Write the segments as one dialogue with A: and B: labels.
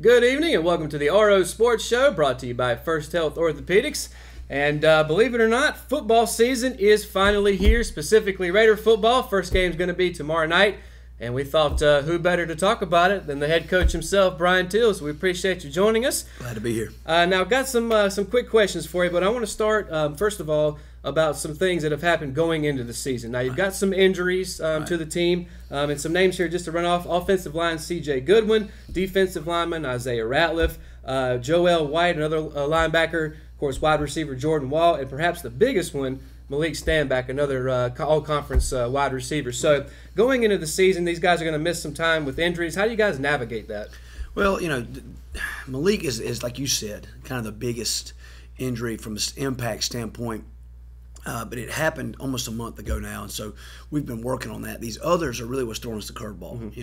A: Good evening and welcome to the RO Sports Show brought to you by First Health Orthopedics. And believe it or not, football season is finally here, specifically Raider football. First game is going to be tomorrow night. And we thought who better to talk about it than the head coach himself, Brian Tills. We appreciate you joining us.
B: Glad to be here.
A: Now, I've got some quick questions for you, but I want to start, first of all, about some things that have happened going into the season. Now, you've got some injuries to the team, and some names here just to run off. Offensive line, C.J. Goodwin. Defensive lineman, Isaiah Ratliff. Joel White, another linebacker. Of course, wide receiver, Jordan Wall. And perhaps the biggest one, Malik Stanback, another all-conference wide receiver. So going into the season, these guys are going to miss some time with injuries. How do you guys navigate that?
B: Well, Malik is like you said, kind of the biggest injury from an impact standpoint. But it happened almost a month ago now, and so we've been working on that. These others are really what's throwing us the curveball,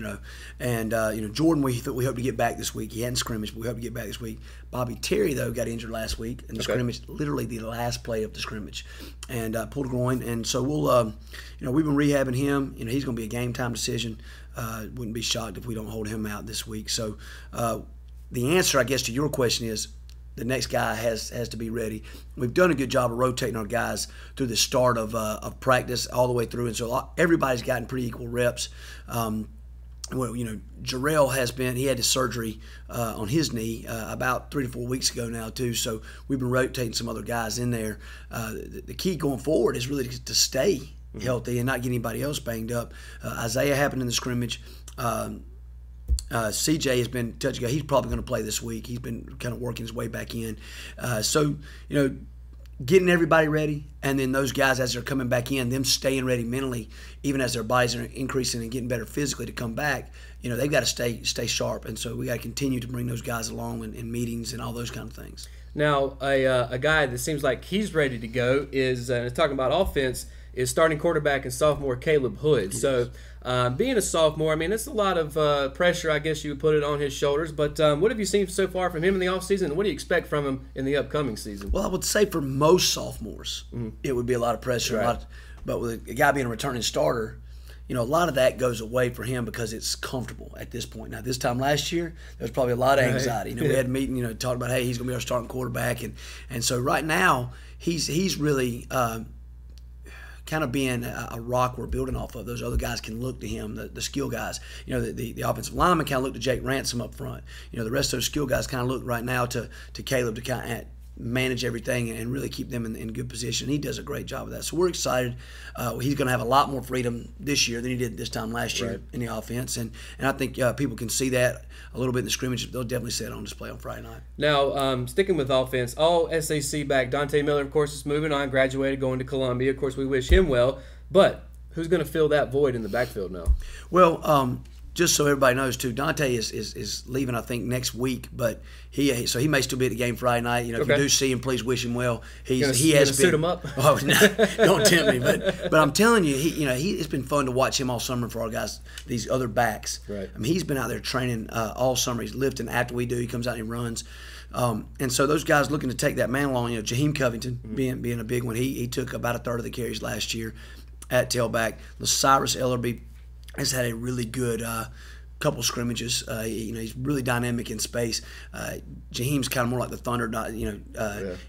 B: And Jordan, we hope to get back this week. He hadn't scrimmaged, but we hope to get back this week. Bobby Terry, though, got injured last week in the scrimmage, literally the last play of the scrimmage, and pulled a groin. And so we'll, we've been rehabbing him. He's going to be a game time decision. Wouldn't be shocked if we don't hold him out this week. So the answer, I guess, to your question is, the next guy has to be ready. We've done a good job of rotating our guys through the start of practice all the way through, and so everybody's gotten pretty equal reps. Jarrell he had his surgery on his knee about 3 to 4 weeks ago now too, so we've been rotating some other guys in there. The key going forward is really to stay healthy and not get anybody else banged up. Isaiah happened in the scrimmage. CJ has been touch and go. He's probably going to play this week. He's been kind of working his way back in. Getting everybody ready, and then those guys as they're coming back in, them staying ready mentally, even as their bodies are increasing and getting better physically to come back. They've got to stay sharp, and so we got to continue to bring those guys along in meetings and all those kind of things.
A: Now, a guy that seems like he's ready to go is talking about offense. Is starting quarterback and sophomore Caleb Hood. Yes. So being a sophomore, I mean, it's a lot of pressure, I guess you would put it on his shoulders. But what have you seen so far from him in the offseason, and what do you expect from him in the upcoming season?
B: Well, I would say for most sophomores, it would be a lot of pressure.
A: Right.
B: But with a guy being a returning starter, a lot of that goes away for him because it's comfortable at this point. Now, this time last year, there was probably a lot of anxiety. We had a meeting, talking about, hey, he's going to be our starting quarterback. And so right now, he's really kind of being a rock we're building off of. Those other guys can look to him, the skill guys. The offensive lineman kind of look to Jake Ransom up front. The rest of those skill guys kind of look right now to Caleb to kind of manage everything and really keep them in good position. He does a great job of that. So we're excited. He's going to have a lot more freedom this year than he did this time last year in the offense. And I think people can see that a little bit in the scrimmage. They'll definitely see it on display on Friday night.
A: Now, sticking with offense, all SAC back. Dante Miller, of course, is moving on, graduated, going to Columbia. Of course, we wish him well. But who's going to fill that void in the backfield now?
B: Well, just so everybody knows, too, Dante is leaving, I think, next week, but he may still be at the game Friday night. If you do see him, please wish him well. He has been
A: suit him up.
B: Oh, no, don't tempt me, but I'm telling you, it's been fun to watch him all summer for our guys, these other backs.
A: Right.
B: I mean, he's been out there training all summer. He's lifting after we do. He comes out and he runs. And so those guys looking to take that mantle on, Jaheim Covington being a big one. He took about a third of the carries last year at tailback. Cyrus Ellerby has had a really good couple scrimmages. He's really dynamic in space. Jaheim's kind of more like the thunder,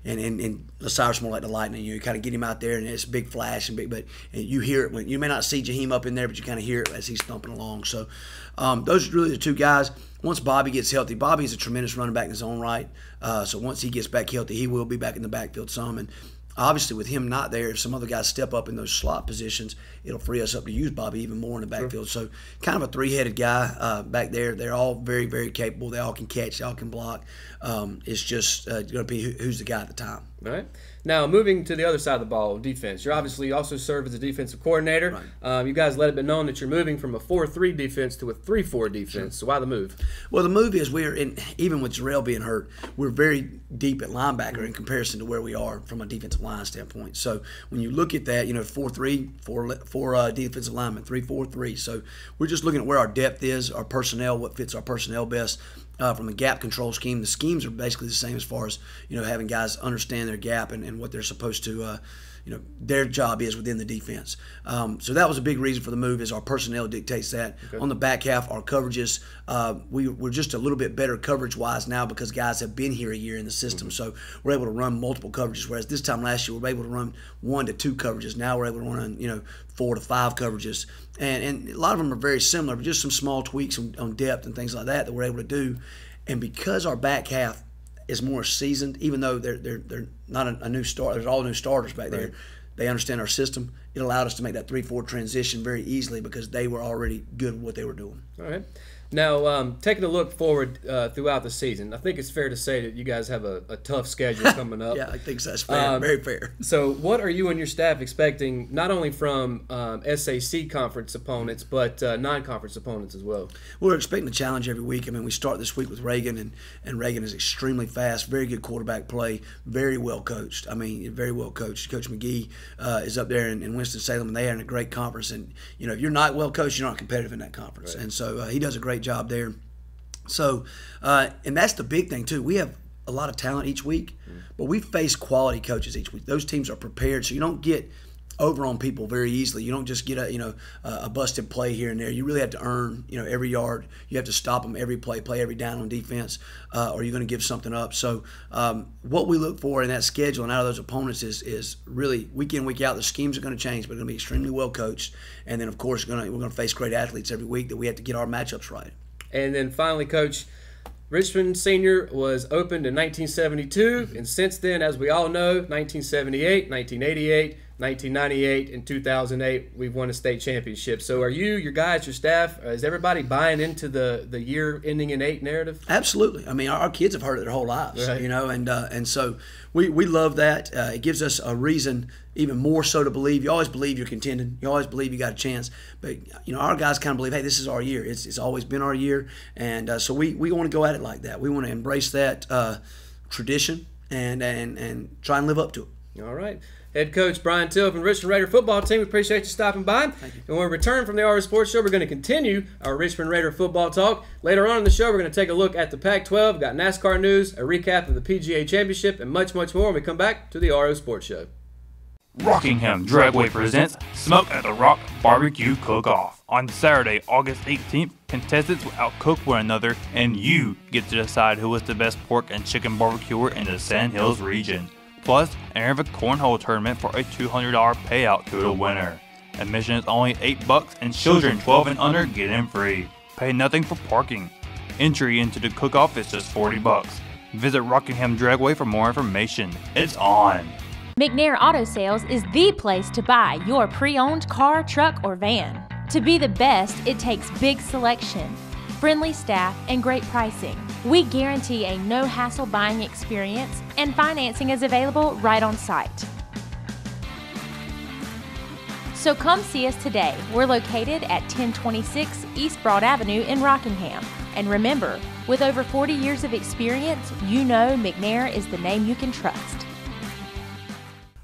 B: and Cyrus more like the lightning. You kind of get him out there, and it's a big flash and you hear it when you may not see Jaheim up in there, but you kind of hear it as he's thumping along. So those are really the two guys. Once Bobby gets healthy, Bobby's a tremendous running back in his own right. So once he gets back healthy, he will be back in the backfield some. And obviously, with him not there, if some other guys step up in those slot positions, it'll free us up to use Bobby even more in the backfield. Sure. So kind of a three-headed guy back there. They're all very, very capable. They all can catch. They all can block. It's just going to be who's the guy at the time.
A: All right. Now, moving to the other side of the ball, defense. You obviously also serve as a defensive coordinator. Right. You guys let it be known that you're moving from a 4-3 defense to a 3-4 defense. Sure. So why the move?
B: Well, the move is even with Jarrell being hurt, we're very deep at linebacker in comparison to where we are from a defensive line standpoint. So when you look at that, 4-3, four defensive linemen, 3-4-3. So we're just looking at where our depth is, our personnel, what fits our personnel best. From a gap control scheme, the schemes are basically the same as far as having guys understand their gap and what they're supposed to their job is within the defense. So that was a big reason for the move, is our personnel dictates that. Okay. On the back half, our coverages, we're just a little bit better coverage-wise now because guys have been here a year in the system. So we're able to run multiple coverages, whereas this time last year we were able to run 1 to 2 coverages. Now we're able to run 4 to 5 coverages. And a lot of them are very similar, but just some small tweaks on depth and things like that we're able to do. And because our back half is more seasoned, even though they're not a new start. There's all new starters back there. They understand our system. It allowed us to make that 3-4 transition very easily because they were already good at what they were doing.
A: All right. Now, taking a look forward throughout the season, I think it's fair to say that you guys have a tough schedule coming up.
B: Yeah, I think so. That's fair. Very fair.
A: So what are you and your staff expecting, not only from SAC conference opponents, but non-conference opponents as well?
B: We're expecting a challenge every week. I mean, we start this week with Reagan, and Reagan is extremely fast, very good quarterback play, very well coached. I mean, very well coached. Coach McGee is up there in Winston-Salem, and they are in a great conference. And, if you're not well coached, you're not competitive in that conference. Right. And so he does a great job there. So, and that's the big thing too. We have a lot of talent each week, but we face quality coaches each week. Those teams are prepared, so you don't get over on people very easily. You don't just get a busted play here and there. You really have to earn every yard. You have to stop them every play every down on defense, or you're going to give something up. So what we look for in that schedule and out of those opponents is really week in, week out. The schemes are going to change, but they're going to be extremely well coached. And then of course we're going to face great athletes every week that we have to get our matchups right. And
A: then finally, Coach, Richmond Senior was opened in 1972, and since then, as we all know, 1978, 1988, 1998, and 2008, we've won a state championship. So are you, your guys, your staff, is everybody buying into the year ending in 8 narrative?
B: Absolutely. I mean, our kids have heard it their whole lives, right. And so we love that. It gives us a reason even more so to believe. You always believe you're contending. You always believe you got a chance. But, our guys kind of believe, hey, this is our year. It's always been our year. And so we want to go at it like that. We want to embrace that tradition and try and live up to it.
A: All right. Head coach Brian Till from the Richmond Raider football team, we appreciate you stopping by.
B: Thank you.
A: And when we return from the RO Sports Show, we're going to continue our Richmond Raider football talk. Later on in the show, we're going to take a look at the Pac-12, we've got NASCAR news, a recap of the PGA Championship, and much, much more when we come back to the RO Sports Show.
C: Rockingham Dragway presents Smoke at the Rock Barbecue Cook-Off. On Saturday, August 18th, contestants will outcook one another, and you get to decide who is the best pork and chicken barbecuer in the Sand Hills region. Plus, enter the cornhole tournament for a $200 payout to the winner. Admission is only $8 and children 12 and under get in free. Pay nothing for parking. Entry into the cook-off is just $40. Visit Rockingham Dragway for more information. It's on!
D: McNair Auto Sales is the place to buy your pre-owned car, truck, or van. To be the best, it takes big selection, friendly staff, and great pricing. We guarantee a no-hassle buying experience, and financing is available right on site. So come see us today. We're located at 1026 East Broad Avenue in Rockingham. And remember, with over 40 years of experience, you know McNair is the name you can trust.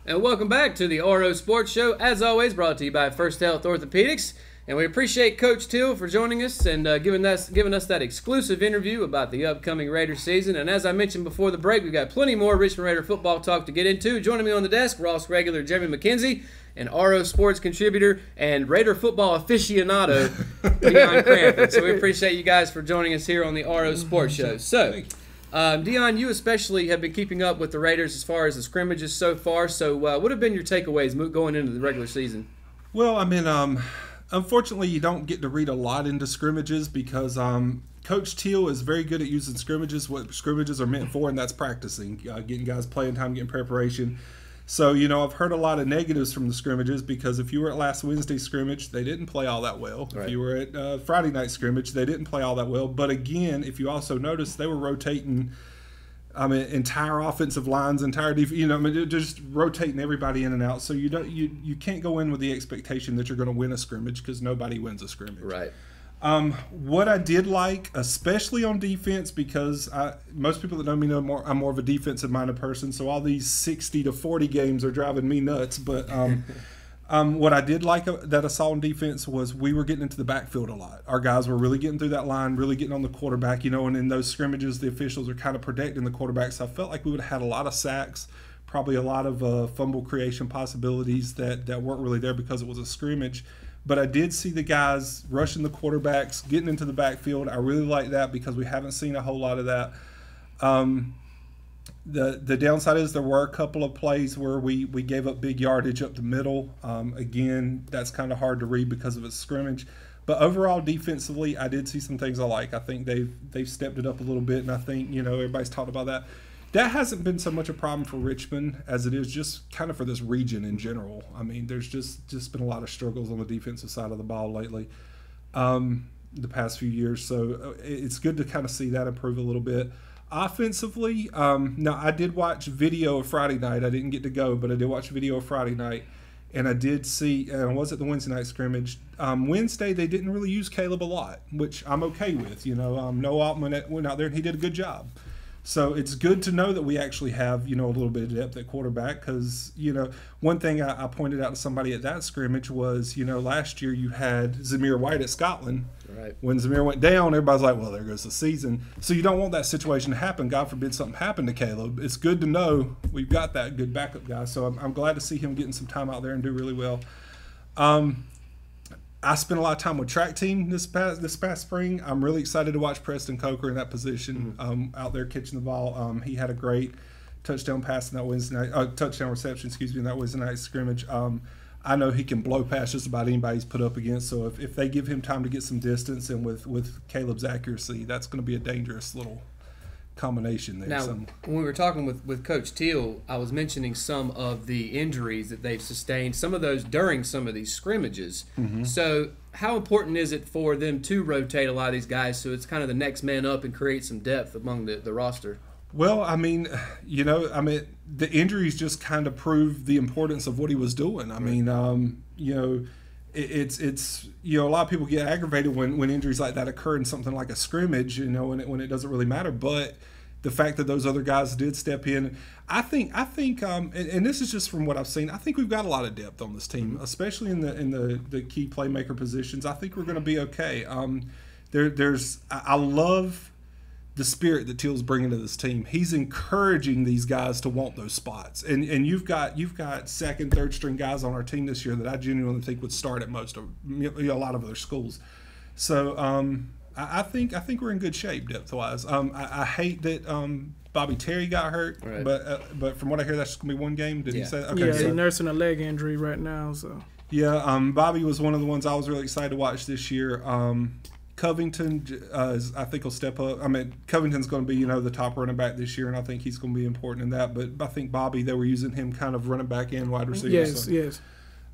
A: And welcome back to the RO Sports Show, as always brought to you by First Health Orthopedics. And we appreciate Coach Till for joining us and giving us that exclusive interview about the upcoming Raider season. And as I mentioned before the break, we've got plenty more Richmond Raider football talk to get into. Joining me on the desk, Ross regular Jeremy McKenzie, and RO Sports contributor and Raider football aficionado, Dion Crampton. So we appreciate you guys for joining us here on the RO Sports Show. So, Dion, you especially have been keeping up with the Raiders as far as the scrimmages so far. So what have been your takeaways going into the regular season?
E: Well, I mean, unfortunately, you don't get to read a lot into scrimmages because Coach Till is very good at using scrimmages, what scrimmages are meant for, and that's practicing, getting guys playing time, getting preparation. So, I've heard a lot of negatives from the scrimmages because if you were at last Wednesday's scrimmage, they didn't play all that well. Right. If you were at Friday night scrimmage, they didn't play all that well. But again, if you also notice, they were rotating entire offensive lines, entire defense, just rotating everybody in and out. So you can't go in with the expectation that you're going to win a scrimmage because nobody wins a scrimmage.
A: Right.
E: What I did like, especially on defense, because most people that know me know I'm more of a defensive-minded person, so all these 60 to 40 games are driving me nuts. But what I did like that I saw on defense was we were getting into the backfield a lot. Our guys were really getting through that line, really getting on the quarterback, and in those scrimmages, the officials are kind of protecting the quarterback. So I felt like we would have had a lot of sacks, probably a lot of fumble creation possibilities that weren't really there because it was a scrimmage. But I did see the guys rushing the quarterbacks, getting into the backfield. I really like that because we haven't seen a whole lot of that. The downside is there were a couple of plays where we gave up big yardage up the middle. Again, that's kind of hard to read because of its scrimmage. But overall, defensively, I did see some things I like. I think they've stepped it up a little bit, and I think, you know, everybody's talked about that. That hasn't been so much a problem for Richmond as it is just kind of for this region in general. I mean, there's just been a lot of struggles on the defensive side of the ball lately, the past few years. So it's good to kind of see that improve a little bit. Offensively, now I did watch video of Friday night. I didn't get to go, but I did watch video of Friday night. And I did see, and I was at the Wednesday night scrimmage. Wednesday, they didn't really use Caleb a lot, which I'm okay with. You know, Noah Altman went out there and he did a good job. So it's good to know that we actually have, you know, a little bit of depth at quarterback because, you know, one thing I pointed out to somebody at that scrimmage was, you know, last year you had Zamir White at Scotland.
A: Right.
E: When Zamir went down, everybody's like, well, there goes the season. So you don't want that situation to happen. God forbid something happened to Caleb. It's good to know we've got that good backup guy. So I'm glad to see him getting some time out there and do really well. I spent a lot of time with track team this past spring. I'm really excited to watch Preston Coker in that position out there catching the ball. He had a great touchdown pass in that Wednesday night, touchdown reception, in that Wednesday night scrimmage. I know he can blow past just about anybody he's put up against. So if they give him time to get some distance and with Caleb's accuracy, that's going to be a dangerous little combination there.
A: Now, when we were talking with Coach Teal, I was mentioning some of the injuries that they've sustained, some of those during some of these scrimmages. So how important is it for them to rotate a lot of these guys so it's kind of the next man up and create some depth among the roster?
E: Well, I mean, you know, the injuries just kind of prove the importance of what he was doing. I mean, you know, it's you know, a lot of people get aggravated when injuries like that occur in something like a scrimmage, you know, when it doesn't really matter. But the fact that those other guys did step in, I think, and this is just from what I've seen, I think we've got a lot of depth on this team, especially in the key playmaker positions. I think we're going to be okay. I love the spirit that Teal's bringing to this team. He's encouraging these guys to want those spots, and you've got second, third string guys on our team this year that I genuinely think would start at most of a lot of other schools. So I think we're in good shape depth wise. I hate that Bobby Terry got hurt, right. But from what I hear, that's just gonna be one game. Did he say that? Okay,
F: yeah, he's nursing a leg injury right now. So
E: yeah, Bobby was one of the ones I was really excited to watch this year. Covington, I think, will step up. I mean, Covington's going to be, you know, the top running back this year, and I think he's going to be important in that. But I think Bobby, they were using him kind of running back and wide receiver.
F: Yes, yes.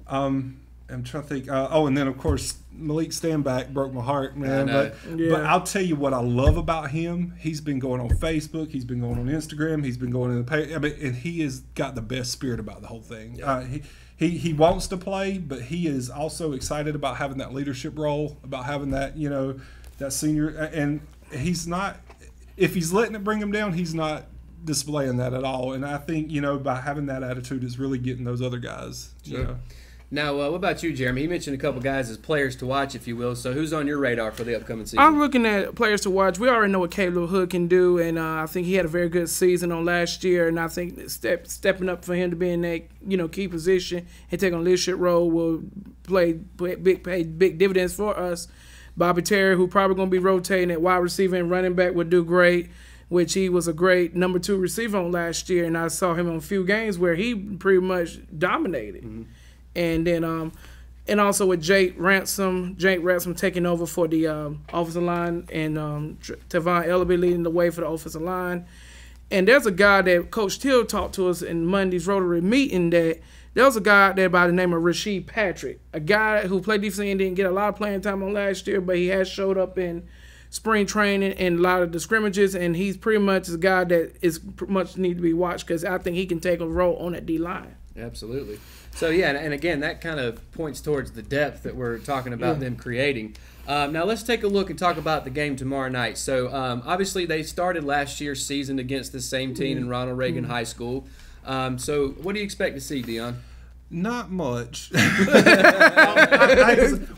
E: I'm trying to think. And then, of course, Malik Stanback broke my heart, man. But I'll tell you what I love about him. He's been going on Facebook. He's been going on Instagram. He's been going in the page. And he has got the best spirit about the whole thing. Yeah. He wants to play, but he is also excited about having that leadership role, about having that, you know, that senior. And he's not, if he's letting it bring him down, he's not displaying that at all. And I think, you know, by having that attitude is really getting those other guys.
A: Sure.
E: You know.
A: Now, what about you, Jeremy? You mentioned a couple guys as players to watch, if you will. So who's on your radar for the upcoming season?
F: I'm looking at players to watch. We already know what Caleb Hood can do, and I think he had a very good season on last year. And I think stepping up for him to be in that, you know, key position and take on a leadership role will pay big dividends for us. Bobby Terry, who probably going to be rotating at wide receiver and running back, would do great, which he was a great number 2 receiver on last year. And I saw him on a few games where he pretty much dominated. Mm-hmm. And then, and also with Jake Ransom taking over for the offensive line, and Tavon Ellaby leading the way for the offensive line. And there's a guy that Coach Teal talked to us in Monday's Rotary meeting, that there was a guy out there by the name of Rasheed Patrick, a guy who played defense and didn't get a lot of playing time on last year, but he has showed up in spring training and a lot of the scrimmages, and he's pretty much a guy that is much need to be watched because I think he can take a role on that D-line.
A: Absolutely. So, yeah, and again, that kind of points towards the depth that we're talking about them creating. Now, let's take a look and talk about the game tomorrow night. So, obviously, they started last year's season against the same team in Ronald Reagan High School. So, what do you expect to see, Dion?
E: Not much.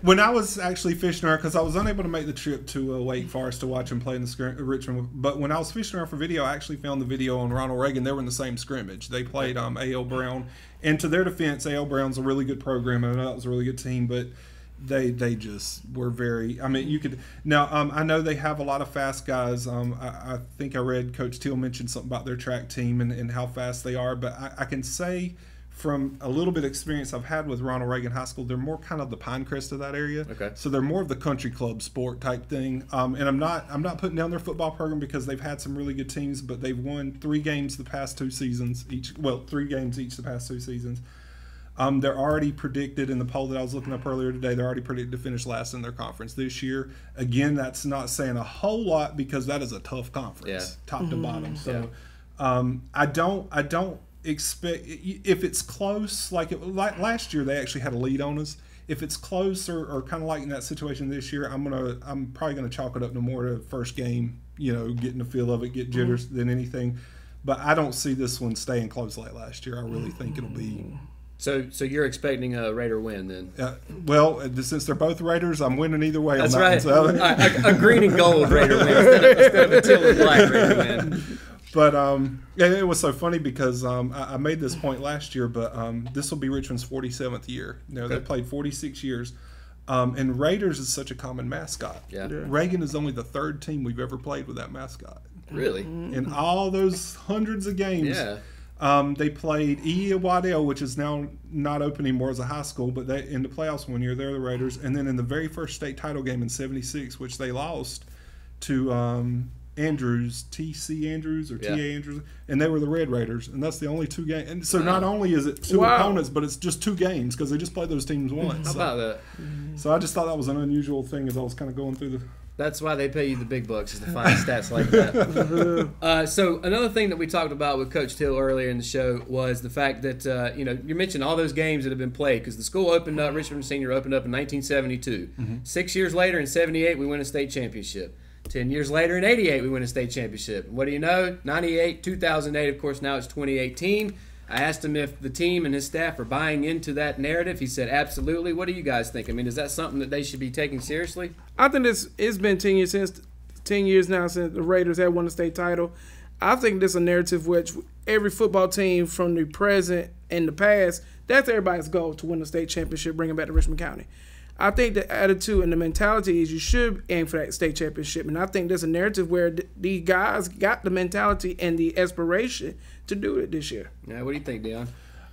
E: When I was actually fishing around, because I was unable to make the trip to Wake Forest to watch him play in the Richmond, but when I was fishing around for video, I actually found the video on Ronald Reagan. They were in the same scrimmage. They played A.L. Brown, and to their defense, A.L. Brown's a really good program, and that was a really good team, but they just were very. I mean, you could now. I know they have a lot of fast guys. I think I read Coach Teal mention something about their track team and how fast they are, but I can say, from a little bit of experience I've had with Ronald Reagan High School, they're more kind of the Pinecrest of that area.
A: Okay.
E: So they're more of the country club sport type thing. And I'm not putting down their football program because they've had some really good teams, but they've won 3 games the past 2 seasons each. Well, 3 games each the past 2 seasons. They're already predicted in the poll that I was looking up earlier today. They're already predicted to finish last in their conference this year. Again, that's not saying a whole lot because that is a tough conference, top to bottom. So I don't expect, if it's close, like last year they actually had a lead on us. If it's close or kind of like in that situation this year, I'm probably gonna chalk it up no more to first game, getting the feel of it, get jitters than anything. But I don't see this one staying close like last year. I really think it'll be.
A: So you're expecting a Raider win then?
E: Well, since they're both Raiders, I'm winning either way.
A: That's
E: on that
A: right.
E: One, so.
A: A green and gold Raider win instead of a teal and black Raider win.
E: But it was so funny because I made this point last year, but this will be Richmond's 47th year. They played 46 years. And Raiders is such a common mascot.
A: Yeah.
E: Reagan is only the 3rd team we've ever played with that mascot.
A: Really?
E: In all those hundreds of games.
A: Yeah.
E: They played E. Waddell, which is now not open anymore as a high school, but they in the playoffs one year, they're the Raiders. And then in the very first state title game in '76, which they lost to Andrews, T.C. Andrews or T.A. Andrews, and they were the Red Raiders. And that's the only 2 games. And so not only is it 2 opponents, but it's just 2 games because they just played those teams once.
A: How about that?
E: So I just thought that was an unusual thing as I was kind of going through the...
A: That's why they pay you the big bucks, is to find stats like that. So another thing that we talked about with Coach Till earlier in the show was the fact that, you mentioned all those games that have been played because the school opened up, Richmond Senior opened up in 1972. 6 years later, in 78, we win a state championship. 10 years later, in 88, we win a state championship. What do you know? 98, 2008, of course, now it's 2018. I asked him if the team and his staff are buying into that narrative. He said, absolutely. What do you guys think? I mean, is that something that they should be taking seriously?
F: I think it's been 10 years now since the Raiders had won the state title. I think this is a narrative which every football team from the present and the past, that's everybody's goal, to win the state championship, bring it back to Richmond County. I think the attitude and the mentality is you should aim for that state championship. And I think there's a narrative where these guys got the mentality and the aspiration to do it this year.
A: Yeah, what do you think, Dion?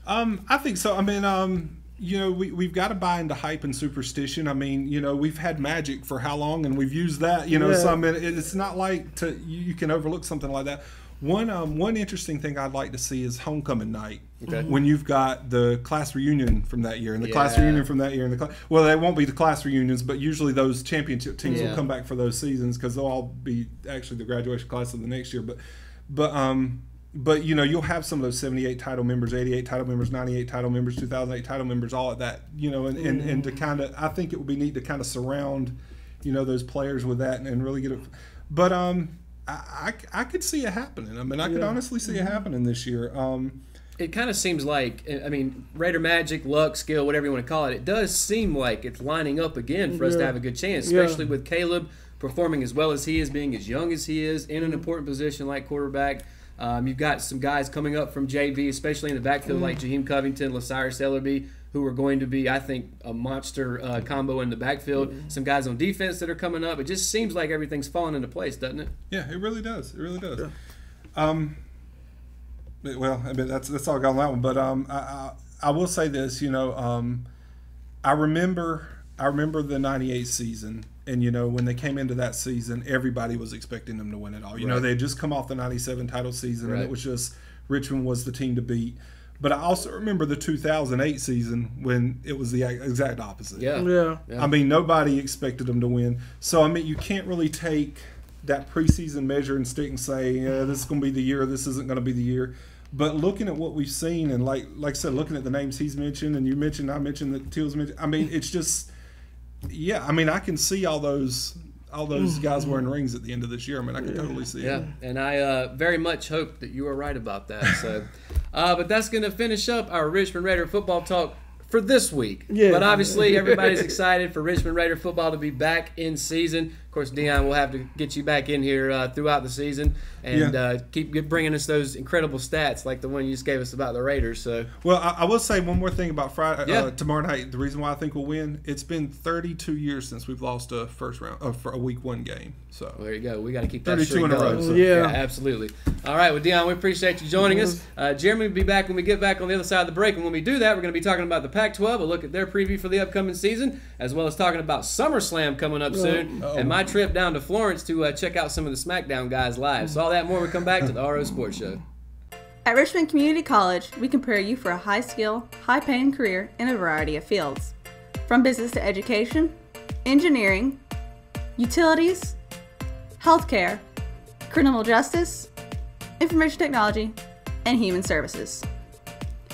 E: I think so. I mean, we've got to buy into hype and superstition. I mean, we've had magic for how long, and we've used that. So I mean, it's not like you can overlook something like that. One interesting thing I'd like to see is homecoming night.
A: Okay.
E: When you've got the class reunion from that year and the class reunion from that year and well, they won't be the class reunions, but usually those championship teams will come back for those seasons because they'll all be actually the graduation class of the next year. But you'll have some of those 78 title members, 88 title members, 98 title members, 2008 title members, all of that. And to kind of, I think it would be neat to kind of surround, those players with that and really get it. But I could see it happening. I mean, I could honestly see it happening this year.
A: It kind of seems like, I mean, Raider magic, luck, skill, whatever you want to call it, it does seem like it's lining up again for us to have a good chance, especially with Caleb performing as well as he is, being as young as he is, in an important position like quarterback. You've got some guys coming up from JV, especially in the backfield like Jaheim Covington, LaCyrus Ellerby, who are going to be, I think, a monster combo in the backfield. Some guys on defense that are coming up. It just seems like everything's falling into place, doesn't it?
E: Yeah, it really does. It really does. Yeah. Well, I mean, that's all I got on that one. But I will say this, I remember the '98 season, and when they came into that season, everybody was expecting them to win it all. They had just come off the '97 title season, and it was just Richmond was the team to beat. But I also remember the 2008 season when it was the exact opposite.
A: Yeah.
E: I mean, nobody expected them to win. So I mean, you can't really take that preseason measure and stick and say, this is going to be the year, this isn't going to be the year. But looking at what we've seen, and like I said, looking at the names he's mentioned, and I mentioned that Teal's mentioned. I mean, it's just, I mean, I can see all those guys wearing rings at the end of this year. I mean, I can totally see it.
A: Yeah, and I very much hope that you are right about that. So, But that's going to finish up our Richmond Raider football talk for this week.
F: Yeah.
A: But obviously, everybody's excited for Richmond Raider football to be back in season. Of course, Dion will have to get you back in here throughout the season and keep bringing us those incredible stats like the one you just gave us about the Raiders. So,
E: well, I will say one more thing about Friday
A: Yeah.
E: tomorrow night. The reason why I think we'll win, it's been 32 years since we've lost a first round for a week 1 game. So
A: well, there you go. We got to keep that
E: 32
A: streak
E: in a row,
A: going.
E: so-
F: Yeah.
A: Absolutely. All right, well, Dion, we appreciate you joining us. Jeremy will be back when we get back on the other side of the break. And when we do that, we're going to be talking about the Pac-12, a look at their preview for the upcoming season, as well as talking about SummerSlam coming up soon, and my trip down to Florence to check out some of the SmackDown guys live. So all that and more, we come back to the RO Sports Show.
G: At Richmond Community College, we can prepare you for a high-skill, high-paying career in a variety of fields. From business to education, engineering, utilities, healthcare, criminal justice, information technology, and human services.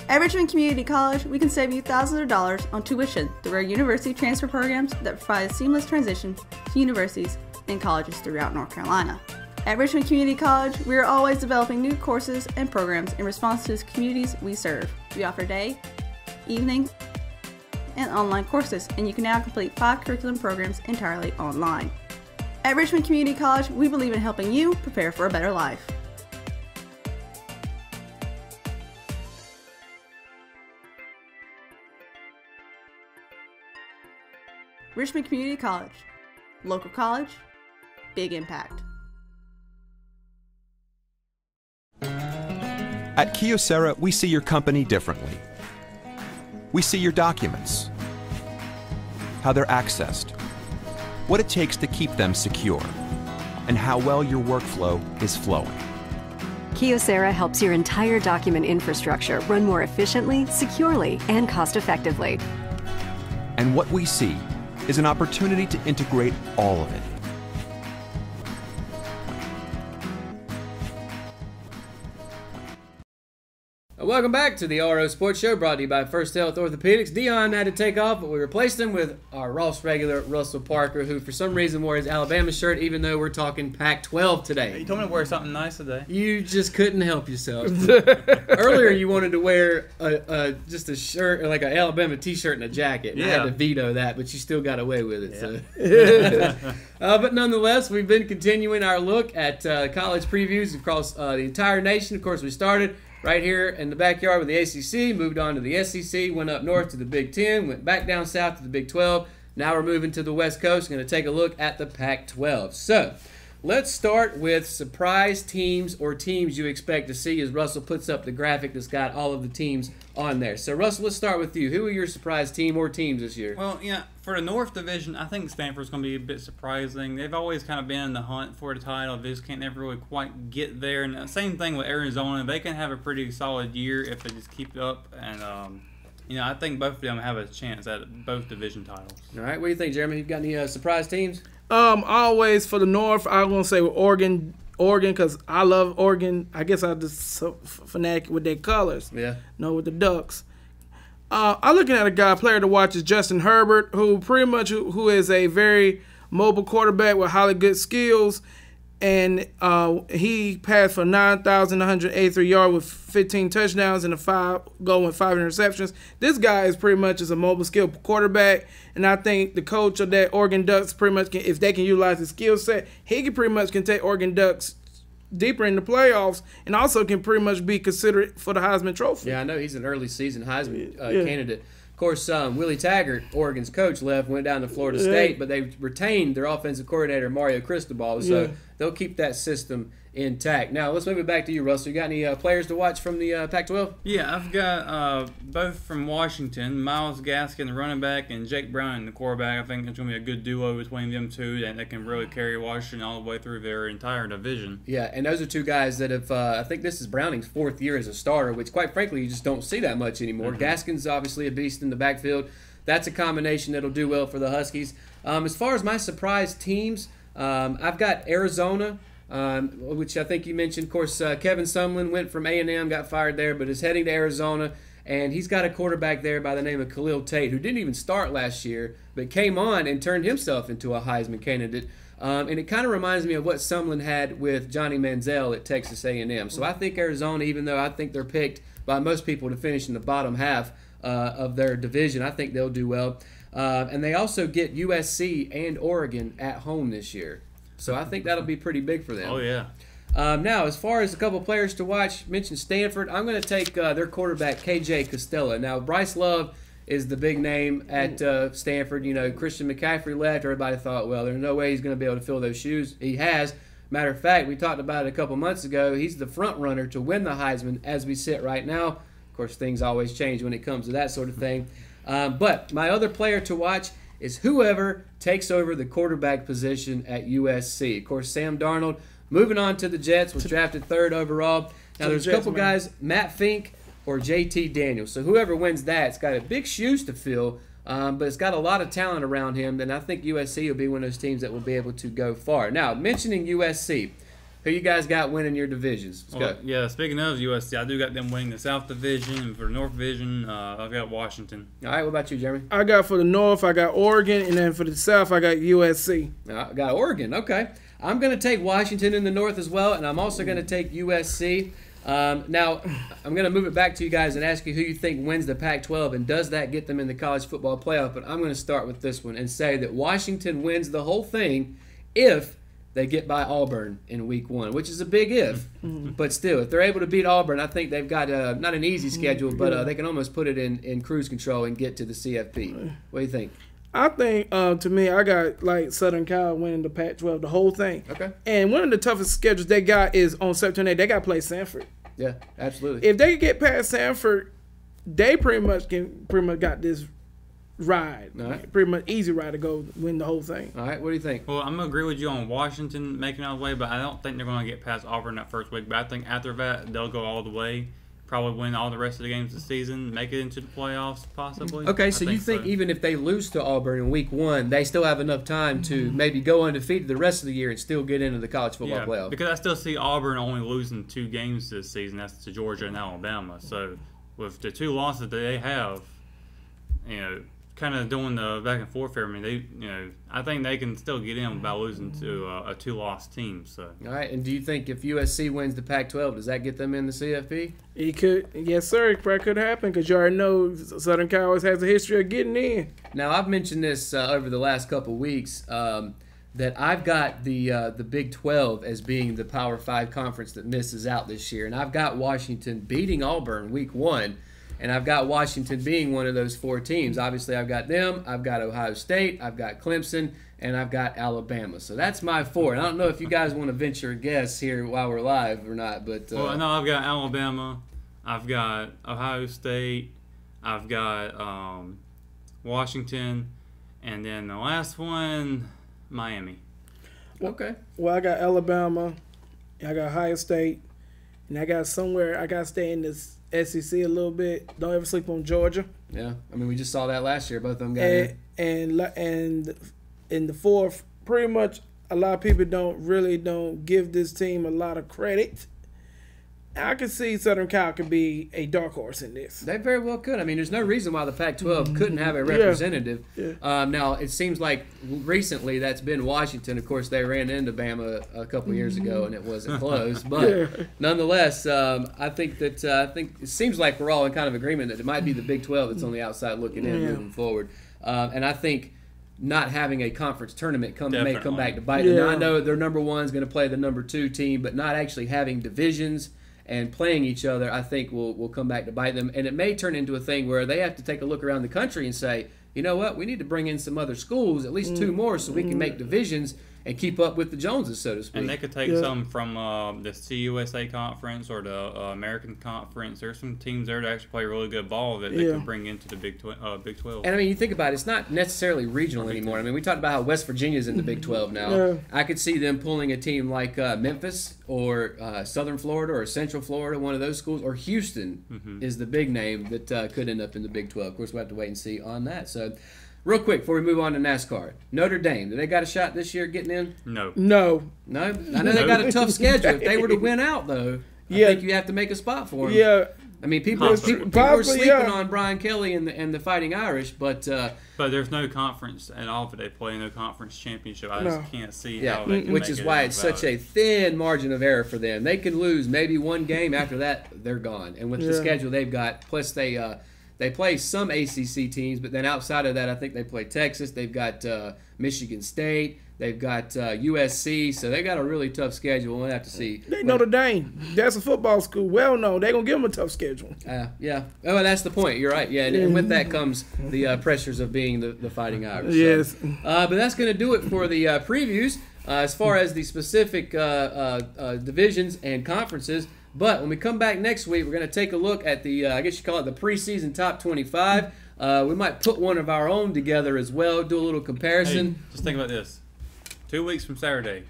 G: At Richmond Community College, we can save you thousands of dollars on tuition through our university transfer programs that provide a seamless transition to universities and colleges throughout North Carolina. At Richmond Community College, we are always developing new courses and programs in response to the communities we serve. We offer day, evening, and online courses, and you can now complete 5 curriculum programs entirely online. At Richmond Community College, we believe in helping you prepare for a better life. Richmond Community College. Local college, big impact.
H: At Kyocera, we see your company differently. We see your documents, how they're accessed, what it takes to keep them secure, and how well your workflow is flowing.
I: Kyocera helps your entire document infrastructure run more efficiently, securely, and cost-effectively.
H: And what we see is an opportunity to integrate all of it.
A: Welcome back to the RO Sports Show, brought to you by First Health Orthopedics. Dion had to take off, but we replaced him with our Ross regular, Russell Parker, who for some reason wore his Alabama shirt, even though we're talking Pac-12 today.
C: You told me to wear something nice today.
A: You just couldn't help yourself. Earlier, you wanted to wear just a shirt, or like an Alabama T-shirt and a jacket. And I had to veto that, but you still got away with it. So. But nonetheless, we've been continuing our look at college previews across the entire nation. Of course, we started right here in the backyard with the ACC, moved on to the SEC, went up north to the Big Ten, went back down south to the Big 12. Now we're moving to the West Coast. We're going to take a look at the Pac-12. So let's start with surprise teams or teams you expect to see as Russell puts up the graphic that's got all of the teams on there. So, Russell, let's start with you. Who are your surprise team or teams this year?
C: Well, for the North Division, I think Stanford's going to be a bit surprising. They've always kind of been in the hunt for the title. They just can't never really quite get there. And the same thing with Arizona. They can have a pretty solid year if they just keep it up. And, I think both of them have a chance at both division titles.
A: All right, what do you think, Jeremy? You got any surprise teams?
F: Always for the North, I'm going to say with Oregon, because I love Oregon. I guess I'm just so fanatic with their colors.
A: Yeah.
F: No, with the Ducks. I'm looking at a player to watch is Justin Herbert, who pretty much who is a very mobile quarterback with highly good skills. And he passed for 9,183 yards with 15 touchdowns and 5 interceptions. This guy is pretty much a mobile skill quarterback, and I think the coach of that Oregon Ducks pretty much if they can utilize his skill set, he can take Oregon Ducks deeper in the playoffs and also can pretty much be considered for the Heisman Trophy.
A: Yeah, I know he's an early season Heisman candidate. Of course, Willie Taggart, Oregon's coach, went down to Florida State, but they retained their offensive coordinator, Mario Cristobal, so they'll keep that system intact. Now, let's move it back to you, Russell. You got any players to watch from the Pac-12?
C: Yeah, I've got both from Washington, Myles Gaskin, the running back, and Jake Brown, the quarterback. I think it's going to be a good duo between them two, and they can really carry Washington all the way through their entire division.
A: Yeah, and those are two guys that have, I think this is Browning's 4th year as a starter, which quite frankly you just don't see that much anymore. Mm-hmm. Gaskin's obviously a beast in the backfield. That's a combination that'll do well for the Huskies. As far as my surprise teams, I've got Arizona, which I think you mentioned. Of course, Kevin Sumlin went from A&M, got fired there, but is heading to Arizona. And he's got a quarterback there by the name of Khalil Tate, who didn't even start last year, but came on and turned himself into a Heisman candidate. And it kind of reminds me of what Sumlin had with Johnny Manziel at Texas A&M. So I think Arizona, even though I think they're picked by most people to finish in the bottom half of their division, I think they'll do well. And they also get USC and Oregon at home this year. So I think that'll be pretty big for them.
C: Oh, yeah.
A: Now, as far as a couple players to watch, mentioned Stanford. I'm going to take their quarterback, KJ Costello. Now, Bryce Love is the big name at Stanford. You know, Christian McCaffrey left. Everybody thought, well, there's no way he's going to be able to fill those shoes. He has. Matter of fact, we talked about it a couple months ago. He's the front runner to win the Heisman as we sit right now. Of course, things always change when it comes to that sort of thing. But my other player to watch is whoever takes over the quarterback position at USC. Of course, Sam Darnold moving on to the Jets, was drafted 3rd overall. Now, there's a couple guys, Matt Fink or JT Daniels. So whoever wins that, it's got a big shoes to fill, but it's got a lot of talent around him, and I think USC will be one of those teams that will be able to go far. Now, mentioning USC, who you guys got winning your divisions? Let's go.
C: Yeah, speaking of USC, I do got them winning the South Division, and for the North Division, I've got Washington.
A: All right, what about you, Jeremy?
F: I got for the North, I got Oregon, and then for the South, I got USC.
A: I got Oregon, okay. I'm going to take Washington in the North as well, and I'm also going to take USC. Now, I'm going to move it back to you guys and ask you who you think wins the Pac-12, and does that get them in the college football playoff? But I'm going to start with this one and say that Washington wins the whole thing if they get by Auburn in week 1, which is a big if. But still, if they're able to beat Auburn, I think they've got not an easy schedule, but they can almost put it in cruise control and get to the CFP. What do you think?
F: I think, to me, I got like Southern Cal winning the Pac-12, the whole thing.
A: Okay.
F: And one of the toughest schedules they got is on September 8th. They got to play Sanford.
A: Yeah, absolutely.
F: If they can get past Sanford, they pretty much got this ride.
A: Right.
F: Pretty much easy ride to go win the whole thing.
A: All right, what do you think?
C: Well, I'm going to agree with you on Washington making all the way, but I don't think they're going to get past Auburn that first week. But I think after that, they'll go all the way. Probably win all the rest of the games this season, make it into the playoffs, possibly.
A: Okay, so you think even if they lose to Auburn in week 1, they still have enough time to maybe go undefeated the rest of the year and still get into the college football playoff?
C: Because I still see Auburn only losing 2 games this season. That's to Georgia and Alabama. So with the 2 losses that they have, you know, kind of doing the back and forth here. I mean, I think they can still get in by losing to a 2-loss team. So.
A: All right, and do you think if USC wins the Pac-12, does that get them in the CFP?
F: It could, yes, sir. It probably could happen because you already know Southern Cal always has a history of getting in.
A: Now, I've mentioned this over the last couple weeks that I've got the Big 12 as being the Power 5 conference that misses out this year, and I've got Washington beating Auburn week 1. And I've got Washington being one of those 4 teams. Obviously, I've got them. I've got Ohio State. I've got Clemson. And I've got Alabama. So that's my 4. And I don't know if you guys want to venture a guess here while we're live or not. But
C: well, no, I've got Alabama. I've got Ohio State. I've got Washington. And then the last one, Miami.
A: Okay.
F: Well, I got Alabama. I got Ohio State. And I got somewhere, I got to stay in this SEC a little bit. Don't ever sleep on Georgia.
A: Yeah, I mean, we just saw that last year. Both of them got in.
F: And in the 4th, pretty much a lot of people don't give this team a lot of credit. I can see Southern Cal could be a dark horse in this.
A: They very well could. I mean, there's no reason why the Pac-12 couldn't have a representative.
F: Yeah.
A: Now, it seems like recently that's been Washington. Of course, they ran into Bama a couple years ago, and it wasn't close. But nonetheless, I think it seems like we're all in kind of agreement that it might be the Big 12 that's on the outside looking in moving forward. And I think not having a conference tournament may come back to bite them. Now, I know their number 1 is going to play the number 2 team, but not actually having divisions and playing each other, I think will come back to bite them. And it may turn into a thing where they have to take a look around the country and say, you know what, we need to bring in some other schools, at least 2 more, so we can make divisions and keep up with the Joneses, so to speak.
C: And they could take some from the CUSA conference or the American conference. There's some teams there that actually play really good ball that they can bring into the Big 12.
A: And I mean, you think about it, it's not necessarily regional anymore. I mean, we talked about how West Virginia's in the Big 12 now.
F: Yeah.
A: I could see them pulling a team like Memphis or Southern Florida or Central Florida, one of those schools, or Houston is the big name that could end up in the Big 12. Of course, we'll have to wait and see on that. So, real quick before we move on to NASCAR, Notre Dame, do they got a shot this year getting in?
C: No.
F: No.
A: I know they got a tough schedule. If they were to win out, though, I think you have to make a spot for them.
F: Yeah,
A: I mean, people are sleeping on Brian Kelly and the Fighting Irish, but
C: there's no conference at all that they play, no conference championship. I just can't see how they can
A: which is why it's such a thin margin of error for them. They can lose maybe one game. After that, they're gone. And with the schedule they've got, plus they play some ACC teams, but then outside of that, I think they play Texas. They've got Michigan State. They've got USC, so they got a really tough schedule. We'll have to see.
F: Notre Dame, that's a football school. Well, no, they're going to give them a tough schedule.
A: Yeah. Oh, that's the point. You're right. Yeah, and with that comes the pressures of being the Fighting Irish.
F: Yes.
A: So, but that's going to do it for the previews as far as the specific divisions and conferences. But when we come back next week, we're going to take a look at the, I guess you call it the preseason top 25. We might put one of our own together as well, do a little comparison.
C: Hey, just think about this. 2 weeks from Saturday.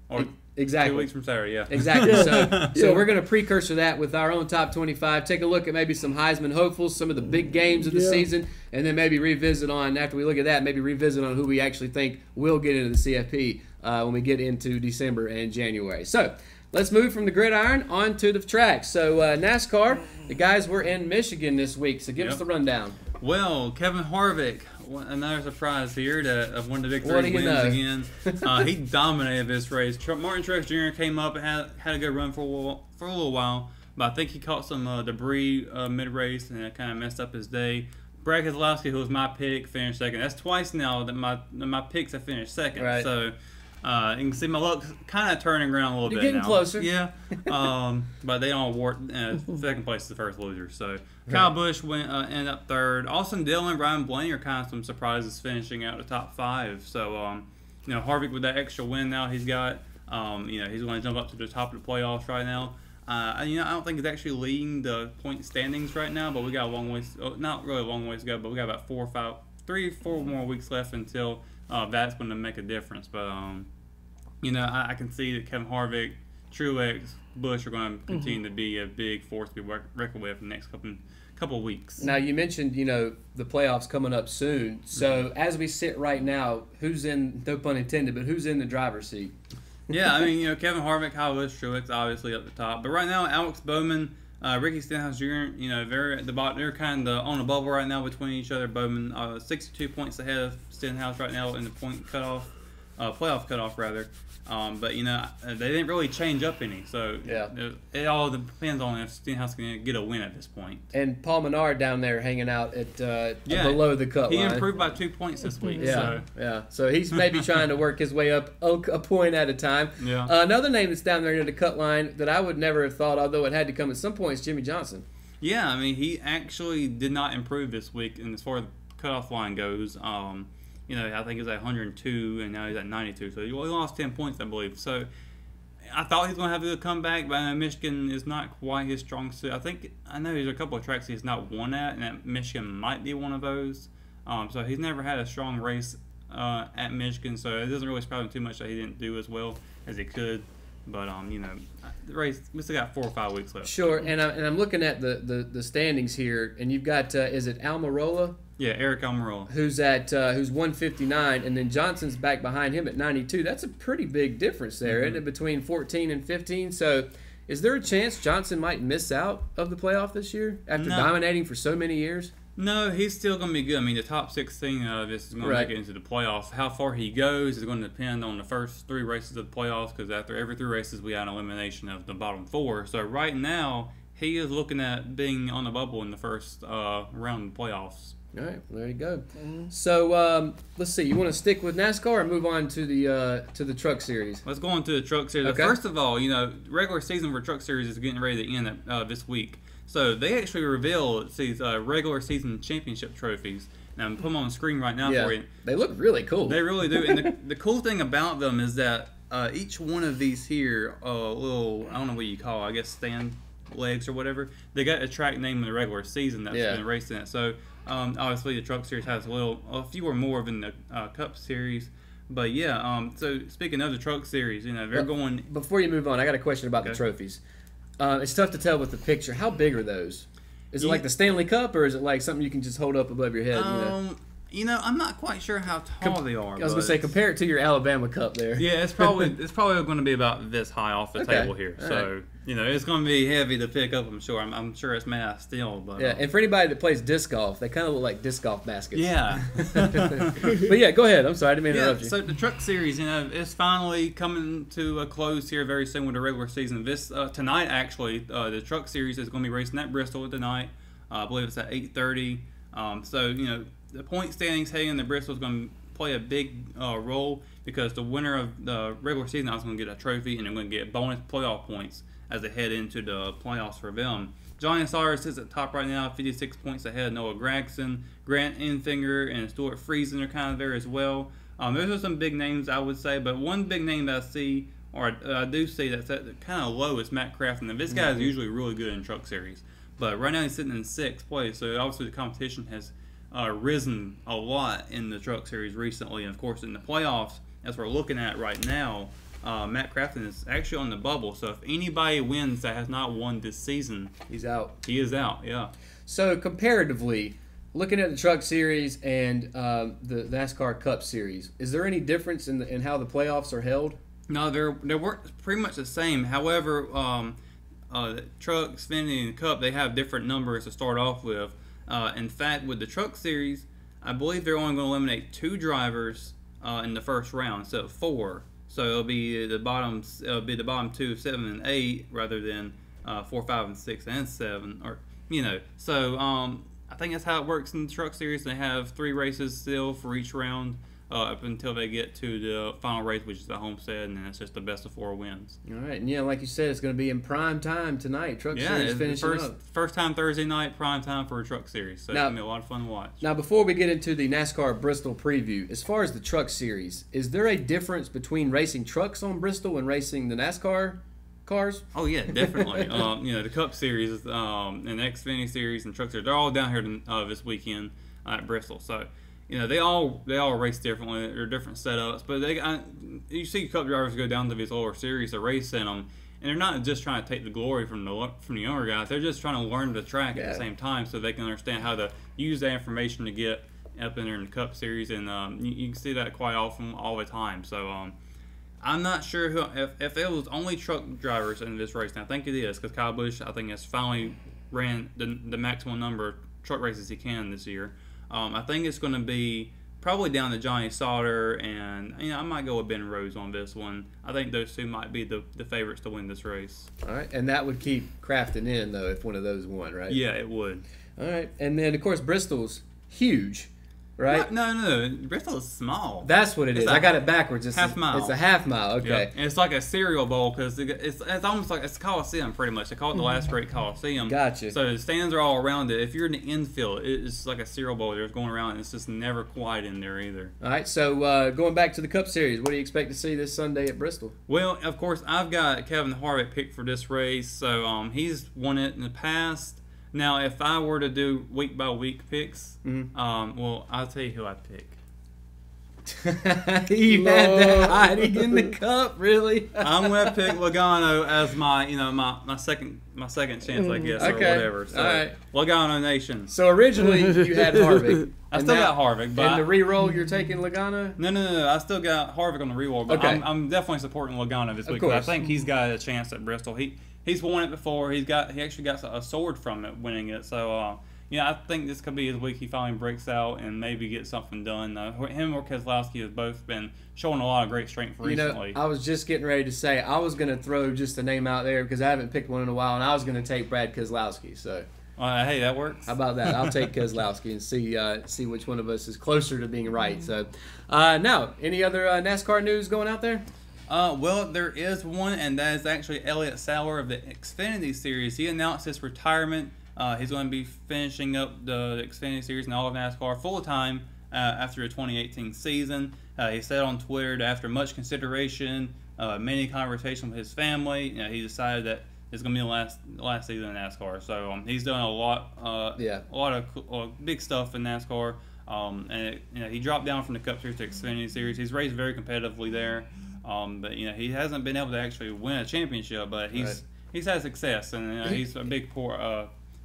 C: Or
A: exactly.
C: 2 weeks from Saturday, yeah.
A: Exactly. So we're going to precursor that with our own top 25. Take a look at maybe some Heisman hopefuls, some of the big games of the season, and then maybe revisit on, after we look at that, maybe revisit on who we actually think will get into the CFP when we get into December and January. So let's move from the gridiron onto the track. So NASCAR, the guys were in Michigan this week, so give us the rundown.
C: Well, Kevin Harvick, another surprise here to one of the big three wins again. He dominated this race. Martin Truex Jr. came up and had a good run for a little while, but I think he caught some debris mid-race and it kind of messed up his day. Brad Keselowski, who was my pick, finished second. That's twice now that my picks have finished second.
A: Right.
C: So you can see my luck kind of turning around a little bit now.
A: You're getting closer.
C: Yeah. But they all award second place is the first loser. So Kyle Busch ended up third. Austin Dillon and Ryan Blaney are kind of some surprises finishing out the top 5. So Harvick with that extra win now he's got. He's going to jump up to the top of the playoffs right now. I don't think he's actually leading the point standings right now, but we got a long ways. Not really a long ways to go, but we got about 3-4 more weeks left until that's going to make a difference. But I can see that Kevin Harvick, Truex, Busch are going to continue to be a big force to be reckoned with in the next couple of weeks.
A: Now you mentioned the playoffs coming up soon. So as we sit right now, who's in, no pun intended, but who's in the driver's seat?
C: Yeah, I mean Kevin Harvick, Kyle Busch, Truex obviously up the top, but right now Alex Bowman, Ricky Stenhouse Jr. Very at the bottom. They're kind of on a bubble right now between each other. Bowman 62 points ahead of Stenhouse right now in the point cutoff, playoff cutoff rather. But they didn't really change up any, so it all depends on if Stenhouse can get a win at this point.
A: And Paul Menard down there hanging out at below the cut line.
C: He improved by 2 points this week.
A: So he's maybe trying to work his way up a point at a time.
C: Yeah.
A: Another name that's down there near the cut line that I would never have thought, although it had to come at some point, is Jimmy Johnson.
C: Yeah, I mean he actually did not improve this week, and as far as the cutoff line goes. I think he was at 102, and now he's at 92. So he lost 10 points, I believe. So I thought he was going to have a good comeback, but I know Michigan is not quite his strong suit. I know there's a couple of tracks he's not won at, and that Michigan might be one of those. So he's never had a strong race at Michigan, so it doesn't really surprise me too much that he didn't do as well as he could. But the race, we still got 4 or 5 weeks left.
A: Sure, and I'm looking at the standings here, and you've got is it Almirola?
C: Yeah, Eric Almirola.
A: Who's 159, and then Johnson's back behind him at 92. That's a pretty big difference there, isn't it, between 14 and 15? So is there a chance Johnson might miss out of the playoff this year after dominating for so many years?
C: No, he's still going to be good. I mean, the top 16 of this is going to make it into the playoffs. How far he goes is going to depend on the first 3 races of the playoffs, because after every 3 races, we had an elimination of the bottom 4. So right now, he is looking at being on the bubble in the first round of the playoffs.
A: All right, well, there you go. So let's see. You want to stick with NASCAR or move on to the Truck Series?
C: Let's go on to the Truck Series.
A: Okay.
C: First of all, regular season for Truck Series is getting ready to end this week. So they actually revealed these regular season championship trophies. And I'm putting them on the screen right now for you.
A: They look really cool.
C: They really do. And the cool thing about them is that each one of these here, little, I don't know what you call it, I guess stand legs or whatever, they got a track name in the regular season that's been raced in it. So obviously the Truck Series has a few or more than the Cup Series. But so speaking of the Truck Series, they're going.
A: Before you move on, I got a question about the trophies. It's tough to tell with the picture. How big are those? Is it like the Stanley Cup, or is it like something you can just hold up above your head?
C: You know, I'm not quite sure how tall they are.
A: I was going to say, compare it to your Alabama Cup there.
C: Yeah, it's probably going to be about this high off the table here.
A: All
C: So,
A: right.
C: you know, it's going to be heavy to pick up, I'm sure. I'm sure it's mass still. But,
A: Yeah, and for anybody that plays disc golf, they kind of look like disc golf baskets.
C: yeah.
A: But yeah, go ahead. I'm sorry, I didn't mean to
C: Yeah,
A: interrupt you.
C: so the Truck Series, you know, it's finally coming to a close here very soon with the regular season. This tonight, actually, the Truck Series is going to be racing at Bristol tonight. I believe it's at 8:30. So, you know, the point standings heading into Bristol is going to play a big role because the winner of the regular season is going to get a trophy and they're going to get bonus playoff points as they head into the playoffs for them. Johnny Sauter sits at top right now, 56 points ahead of Noah Gragson. Grant Enfinger and Stuart Friesen are kind of there as well. Those are some big names, I would say, but one big name that I see, or I do see that's kind of low, is Matt Crafton. And this guy is usually really good in Truck Series, but right now he's sitting in 6th place, so obviously the competition has risen a lot in the Truck Series recently, and of course in the playoffs, as we're looking at right now, Matt Crafton is actually on the bubble. So if anybody wins that has not won this season,
A: He's out.
C: he is out. Yeah.
A: So comparatively, looking at the Truck Series and the NASCAR Cup Series, is there any difference in how the playoffs are held?
C: No, they work pretty much the same. However, the Truck, Xfinity, and Cup, they have different numbers to start off with. In fact, with the Truck Series, I believe they're only going to eliminate 2 drivers in the first round, instead of 4. So it'll be the bottom 2, 7, and 8, rather than 4, 5, and 6, and 7. Or So I think that's how it works in the Truck Series. They have 3 races still for each round up until they get to the final race, which is the Homestead, and then it's just the best of 4 wins.
A: All right, and yeah, like you said, it's going to be in prime time tonight. Truck Series
C: it's
A: finishing up.
C: first time Thursday night, prime time for a Truck Series. So it's going to be a lot of fun to watch.
A: Now, before we get into the NASCAR Bristol preview, as far as the Truck Series, is there a difference between racing trucks on Bristol and racing the NASCAR cars?
C: Oh yeah, definitely. The Cup Series, and the Xfinity Series, and Truck Series, they're all down here this weekend at Bristol. So, they all race differently. They're different setups, but you see Cup drivers go down to these lower series to race in them, and they're not just trying to take the glory from the younger guys. They're just trying to learn the track at the same time, so they can understand how to use that information to get up in there in the Cup Series, and you can see that quite often, all the time. So I'm not sure if it was only truck drivers in this race. And I think it is, because Kyle Busch, I think, has finally ran the maximum number of truck races he can this year. I think it's going to be probably down to Johnny Sauter, and I might go with Ben Rhodes on this one. I think those two might be the favorites to win this race.
A: All right, and that would keep Crafton in, though, if one of those won, right?
C: Yeah, it would.
A: All right, and then, of course, Bristol's huge, right?
C: No. Bristol is small.
A: That's what it is. I got it backwards. It's
C: half mile.
A: It's a half mile, okay.
C: Yep. And it's like a cereal bowl, because it's almost like it's Coliseum, pretty much. They call it the last great Coliseum.
A: Gotcha.
C: So the stands are all around it. If you're in the infield, it's like a cereal bowl. They're going around, and it's just never quiet in there either.
A: All right, so going back to the Cup Series, what do you expect to see this Sunday at Bristol?
C: Well, of course, I've got Kevin Harvick picked for this race, so he's won it in the past. Now, if I were to do week-by-week picks, well, I'll tell you who I'd pick.
A: You had that hiding in the cup, really?
C: I'm gonna pick Logano as my second chance, I guess, or whatever. So,
A: all right.
C: Logano Nation.
A: So originally you had Harvick.
C: I still got Harvick, but
A: in the re-roll you're taking Logano?
C: No. I still got Harvick on the re-roll, but
A: okay.
C: I'm definitely supporting Logano this week, because I think he's got a chance at Bristol. He's won it before. He actually got a sword from it, winning it. So I think this could be his week. He finally breaks out and maybe gets something done. Him or Keselowski have both been showing a lot of great strength recently.
A: I was just getting ready to say I was going to throw just a name out there because I haven't picked one in a while, and I was going to take Brad Keselowski. So
C: hey, that works.
A: How about that? I'll take Keselowski and see which one of us is closer to being right. So now, any other NASCAR news going out there?
C: Well, there is one, and that is actually Elliott Sauer of the Xfinity Series. He announced his retirement. He's going to be finishing up the Xfinity Series and all of NASCAR full-time after the 2018 season. He said on Twitter that after much consideration, many conversations with his family, he decided that it's going to be the last season in NASCAR. So he's done a lot of big stuff in NASCAR. And he dropped down from the Cup Series to Xfinity Series. He's raced very competitively there. But he hasn't been able to actually win a championship, but he's had success, and he's a big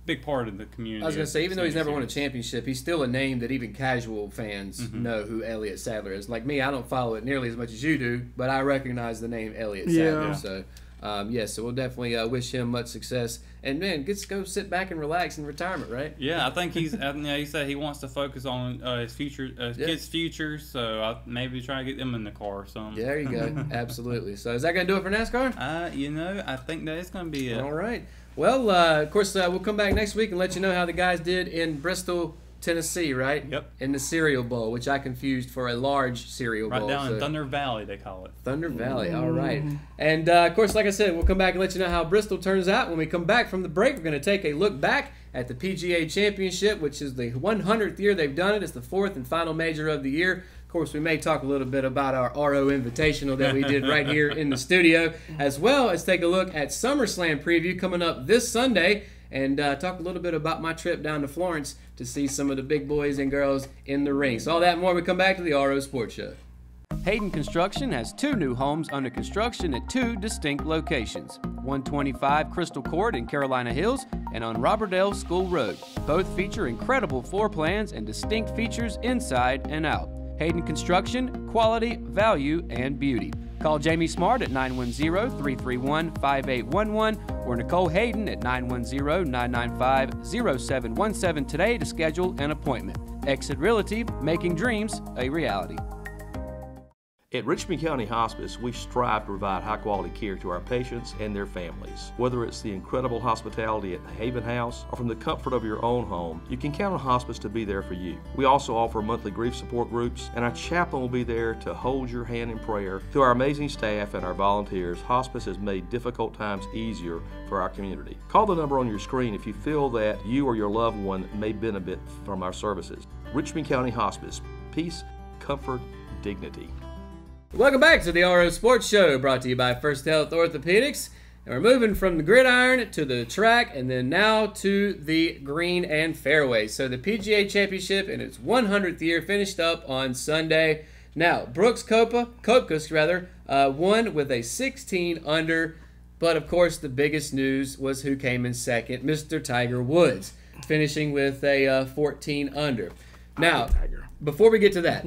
C: big part of the community.
A: I was going to say, even though he's never won a championship, he's still a name that even casual fans know who Elliott Sadler is. Like me, I don't follow it nearly as much as you do, but I recognize the name Elliott Sadler. So, so we'll definitely wish him much success. And, man, gets to go sit back and relax in retirement, right?
C: Yeah, I think he said he wants to focus on his future, kids' future, so maybe try to get them in the car or something.
A: There you go. Absolutely. So is that going to do it for NASCAR?
C: I think that is going to be it.
A: All right. Well, of course, we'll come back next week and let you know how the guys did in Bristol, Tennessee, right?
C: Yep.
A: In the Cereal Bowl, which I confused for a large cereal bowl.
C: Right down in Thunder Valley, they call it.
A: Thunder Valley, all right. And, of course, like I said, we'll come back and let you know how Bristol turns out. When we come back from the break, we're going to take a look back at the PGA Championship, which is the 100th year they've done it. It's the fourth and final major of the year. Of course, we may talk a little bit about our RO Invitational that we did right here in the studio, as well as take a look at SummerSlam preview coming up this Sunday, and talk a little bit about my trip down to Florence to see some of the big boys and girls in the ring. So all that and more, we come back to the RO Sports Show. Hayden Construction has 2 new homes under construction at 2 distinct locations, 125 Crystal Court in Carolina Hills and on Robberdale School Road. Both feature incredible floor plans and distinct features inside and out. Hayden Construction, quality, value, and beauty. Call Jamie Smart at 910-331-5811 or Nicole Hayden at 910-995-0717 today to schedule an appointment. Exit Realty, making dreams a reality.
J: At Richmond County Hospice, we strive to provide high-quality care to our patients and their families. Whether it's the incredible hospitality at the Haven House or from the comfort of your own home, you can count on Hospice to be there for you. We also offer monthly grief support groups, and our chaplain will be there to hold your hand in prayer. Through our amazing staff and our volunteers, Hospice has made difficult times easier for our community. Call the number on your screen if you feel that you or your loved one may benefit from our services. Richmond County Hospice. Peace, comfort, dignity.
A: Welcome back to the RO Sports Show, brought to you by First Health Orthopedics. And we're moving from the gridiron to the track and then now to the green and fairway. So the PGA Championship in its 100th year finished up on Sunday. Now, Brooks Koepka won with a 16 under, but of course the biggest news was who came in second, Mr. Tiger Woods, finishing with a 14 under. Now, before we get to that,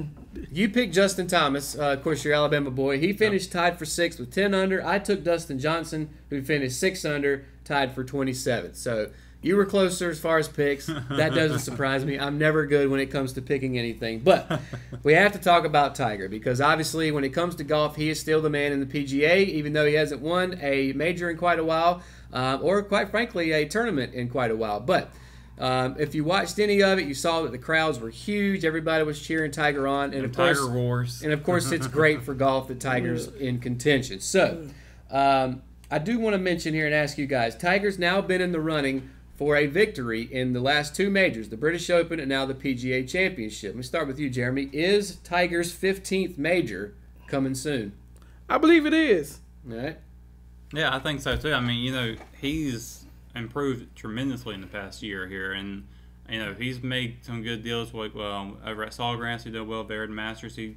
A: you picked Justin Thomas, of course, your Alabama boy. He finished tied for 6th with 10 under. I took Dustin Johnson, who finished 6 under, tied for 27th. So you were closer as far as picks. That doesn't surprise me. I'm never good when it comes to picking anything. But we have to talk about Tiger because, obviously, when it comes to golf, he is still the man in the PGA, even though he hasn't won a major in quite a while or, quite frankly, a tournament in quite a while. But if you watched any of it, you saw that the crowds were huge. Everybody was cheering Tiger on, and of course,
C: Tiger roars.
A: And of course, it's great for golf that Tiger's in contention. So, I do want to mention here and ask you guys: Tiger's now been in the running for a victory in the last 2 majors, the British Open and now the PGA Championship. Let me start with you, Jeremy. Is Tiger's 15th major coming soon?
F: I believe it is.
A: All right.
C: Yeah, I think so too. I mean, he's improved tremendously in the past year here, and he's made some good deals like over at Sawgrass. He did well there at Masters. He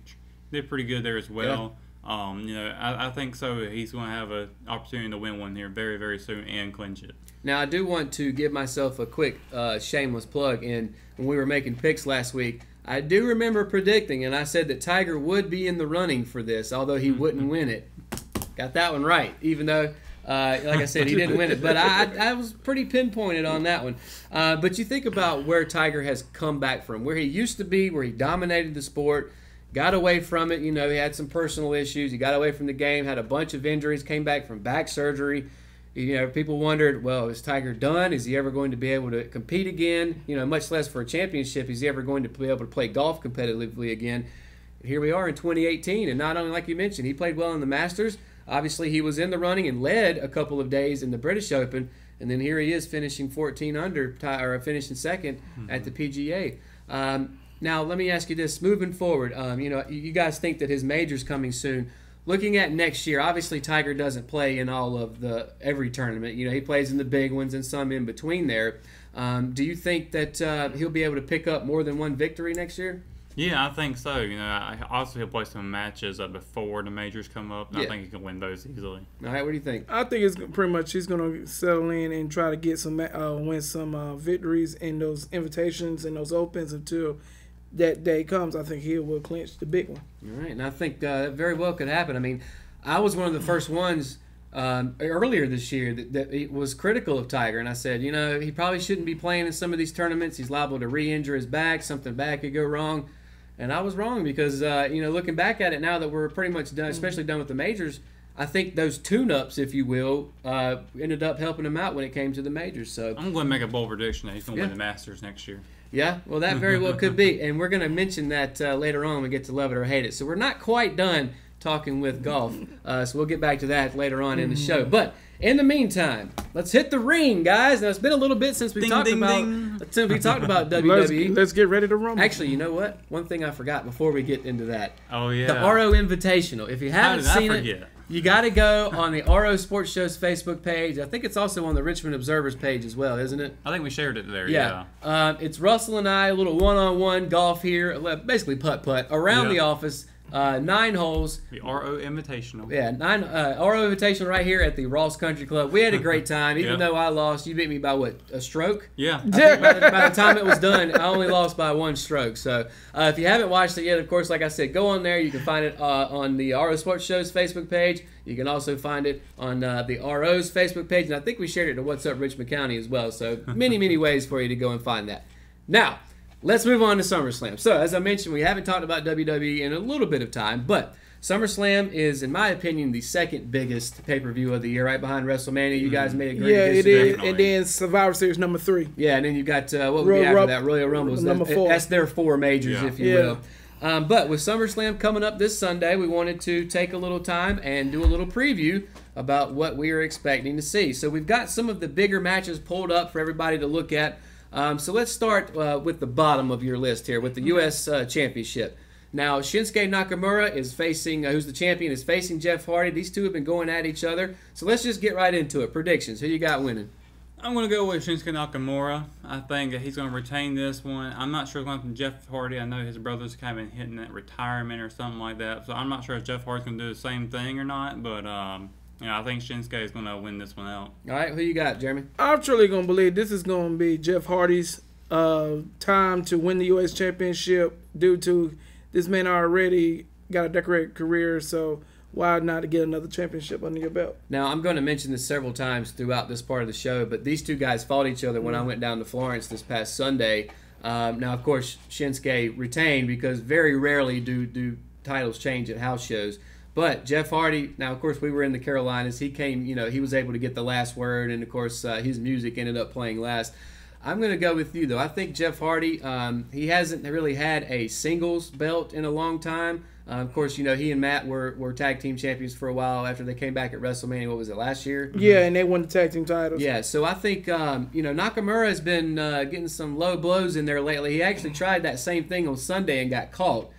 C: did pretty good there as well. Yeah. I think so. He's going to have an opportunity to win one here very, very soon and clinch it.
A: Now, I do want to give myself a quick shameless plug. When we were making picks last week, I do remember predicting, and I said that Tiger would be in the running for this, although he wouldn't win it. Got that one right, even though, like I said, he didn't win it. But I was pretty pinpointed on that one. But you think about where Tiger has come back from, where he used to be, where he dominated the sport, got away from it. He had some personal issues. He got away from the game, had a bunch of injuries, came back from back surgery. People wondered, well, is Tiger done? Is he ever going to be able to compete again? Much less for a championship. Is he ever going to be able to play golf competitively again? Here we are in 2018, and not only, like you mentioned, he played well in the Masters. Obviously, he was in the running and led a couple of days in the British Open, and then here he is finishing 14 under, or finishing second at the PGA. Now, let me ask you this. Moving forward, you guys think that his major's coming soon. Looking at next year, obviously Tiger doesn't play in all of every tournament. He plays in the big ones and some in between there. Do you think that he'll be able to pick up more than one victory next year?
C: Yeah, I think so. You know, I also he'll play some matches before the majors come up, and I think he can win those easily.
A: All right, what do you think?
F: I think it's pretty much he's going to settle in and try to get some win some victories in those invitations and those opens until that day comes. I think he will clinch the big one.
A: All right, and I think that very well could happen. I mean, I was one of the first ones earlier this year that it was critical of Tiger, and I said, you know, he probably shouldn't be playing in some of these tournaments. He's liable to re-injure his back. Something bad could go wrong. And I was wrong because, you know, looking back at it now that we're pretty much done, especially done with the majors, I think those tune-ups, if you will, ended up helping him out when it came to the majors. So
C: I'm going to make a bold prediction that he's going to win the Masters next year.
A: Yeah, well, that very well could be. And we're going to mention that later on when we get to Love It or Hate It. So we're not quite done talking with golf. So we'll get back to that later on in the show. But in the meantime, let's hit the ring, guys. Now, it's been a little bit since we talked about WWE.
F: Let's get ready to rumble.
A: Actually, you know what? One thing I forgot before we get into that.
C: Oh, yeah.
A: The RO Invitational. If you haven't seen it, you got to go on the RO Sports Show's Facebook page. I think it's also on the Richmond Observer's page as well, isn't it?
C: I think we shared it there,
A: yeah. It's Russell and I, a little one-on-one golf here, basically putt-putt, around the office. 9 holes.
C: The RO Invitational.
A: Yeah, 9 RO Invitational right here at the Ross Country Club. We had a great time, even though I lost. You beat me by what, a stroke?
C: Yeah.
A: I think by the time it was done, I only lost by 1 stroke. So if you haven't watched it yet, of course, like I said, go on there. You can find it on the RO Sports Show's Facebook page. You can also find it on the RO's Facebook page, and I think we shared it to What's Up Richmond County as well. So many, many ways for you to go and find that. Now, let's move on to SummerSlam. So, as I mentioned, we haven't talked about WWE in a little bit of time, but SummerSlam is, in my opinion, the second biggest pay-per-view of the year, right behind WrestleMania. You guys may agree.
F: Yeah, it is. And then Survivor Series number 3.
A: Yeah, and then you got, what would be after that? Royal Rumble.
F: Number 4.
A: That's their 4 majors, if you will. But with SummerSlam coming up this Sunday, we wanted to take a little time and do a little preview about what we are expecting to see. So we've got some of the bigger matches pulled up for everybody to look at. So let's start with the bottom of your list here, with the U.S. Championship. Now, Shinsuke Nakamura is facing, who's the champion, is facing Jeff Hardy. These two have been going at each other. So let's just get right into it. Predictions. Who you got winning?
C: I'm going to go with Shinsuke Nakamura. I think that he's going to retain this one. I'm not sure going from Jeff Hardy. I know his brother's kind of been hitting that retirement or something like that. So I'm not sure if Jeff Hardy's going to do the same thing or not. But yeah, I think Shinsuke is going to win this one out.
A: All right, who you got, Jeremy?
F: I'm truly going to believe this is going to be Jeff Hardy's time to win the U.S. Championship due to this man already got a decorated career, so why not get another championship under your belt?
A: Now, I'm going to mention this several times throughout this part of the show, but these two guys fought each other when I went down to Florence this past Sunday. Now, of course, Shinsuke retained because very rarely do titles change at house shows. But Jeff Hardy, now, of course, we were in the Carolinas. He came, you know, he was able to get the last word, and, of course, his music ended up playing last. I'm going to go with you, though. I think Jeff Hardy, he hasn't really had a singles belt in a long time. Of course, you know, he and Matt were tag team champions for a while after they came back at WrestleMania. What was it, last year?
F: Yeah, and they won the tag team titles.
A: Yeah, so I think, you know, Nakamura has been getting some low blows in there lately. He actually tried that same thing on Sunday and got caught.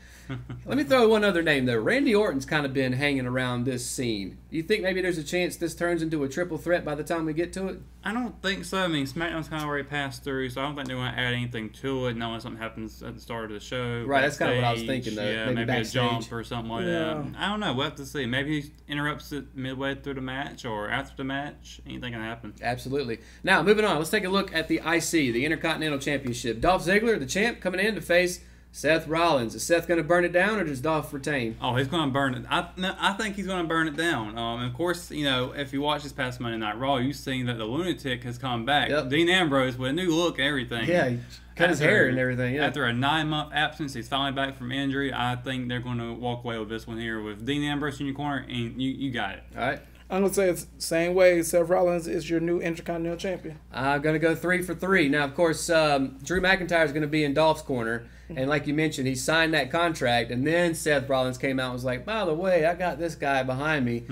A: Let me throw one other name, though. Randy Orton's kind of been hanging around this scene. Do you think maybe there's a chance this turns into a triple threat by the time we get to it?
C: I don't think so. I mean, SmackDown's kind of already passed through, so I don't think they're going to add anything to it. Not unless something happens at the start of the show.
A: Right, that's kind of what I was thinking, though.
C: Yeah, maybe a jump or something like that. I don't know. We'll have to see. Maybe he interrupts it midway through the match or after the match. Anything can happen.
A: Absolutely. Now, moving on. Let's take a look at the IC, the Intercontinental Championship. Dolph Ziggler, the champ, coming in to face Seth Rollins. Is Seth going to burn it down, or does Dolph retain?
C: Oh, he's going to burn it. I think he's going to burn it down. And of course, you know, if you watch this past Monday Night Raw, you've seen that the lunatic has come back.
A: Yep.
C: Dean Ambrose with a new look and everything.
A: Yeah, he cut his hair and everything. Yeah.
C: After a 9-month absence, he's finally back from injury. I think they're going to walk away with this one here with Dean Ambrose in your corner, and you got it.
A: All right.
F: I'm going to say it's the same way. Seth Rollins is your new Intercontinental Champion.
A: I'm going to go 3 for 3. Now, of course, Drew McIntyre is going to be in Dolph's corner. And like you mentioned, he signed that contract. And then Seth Rollins came out and was like, by the way, I got this guy behind me.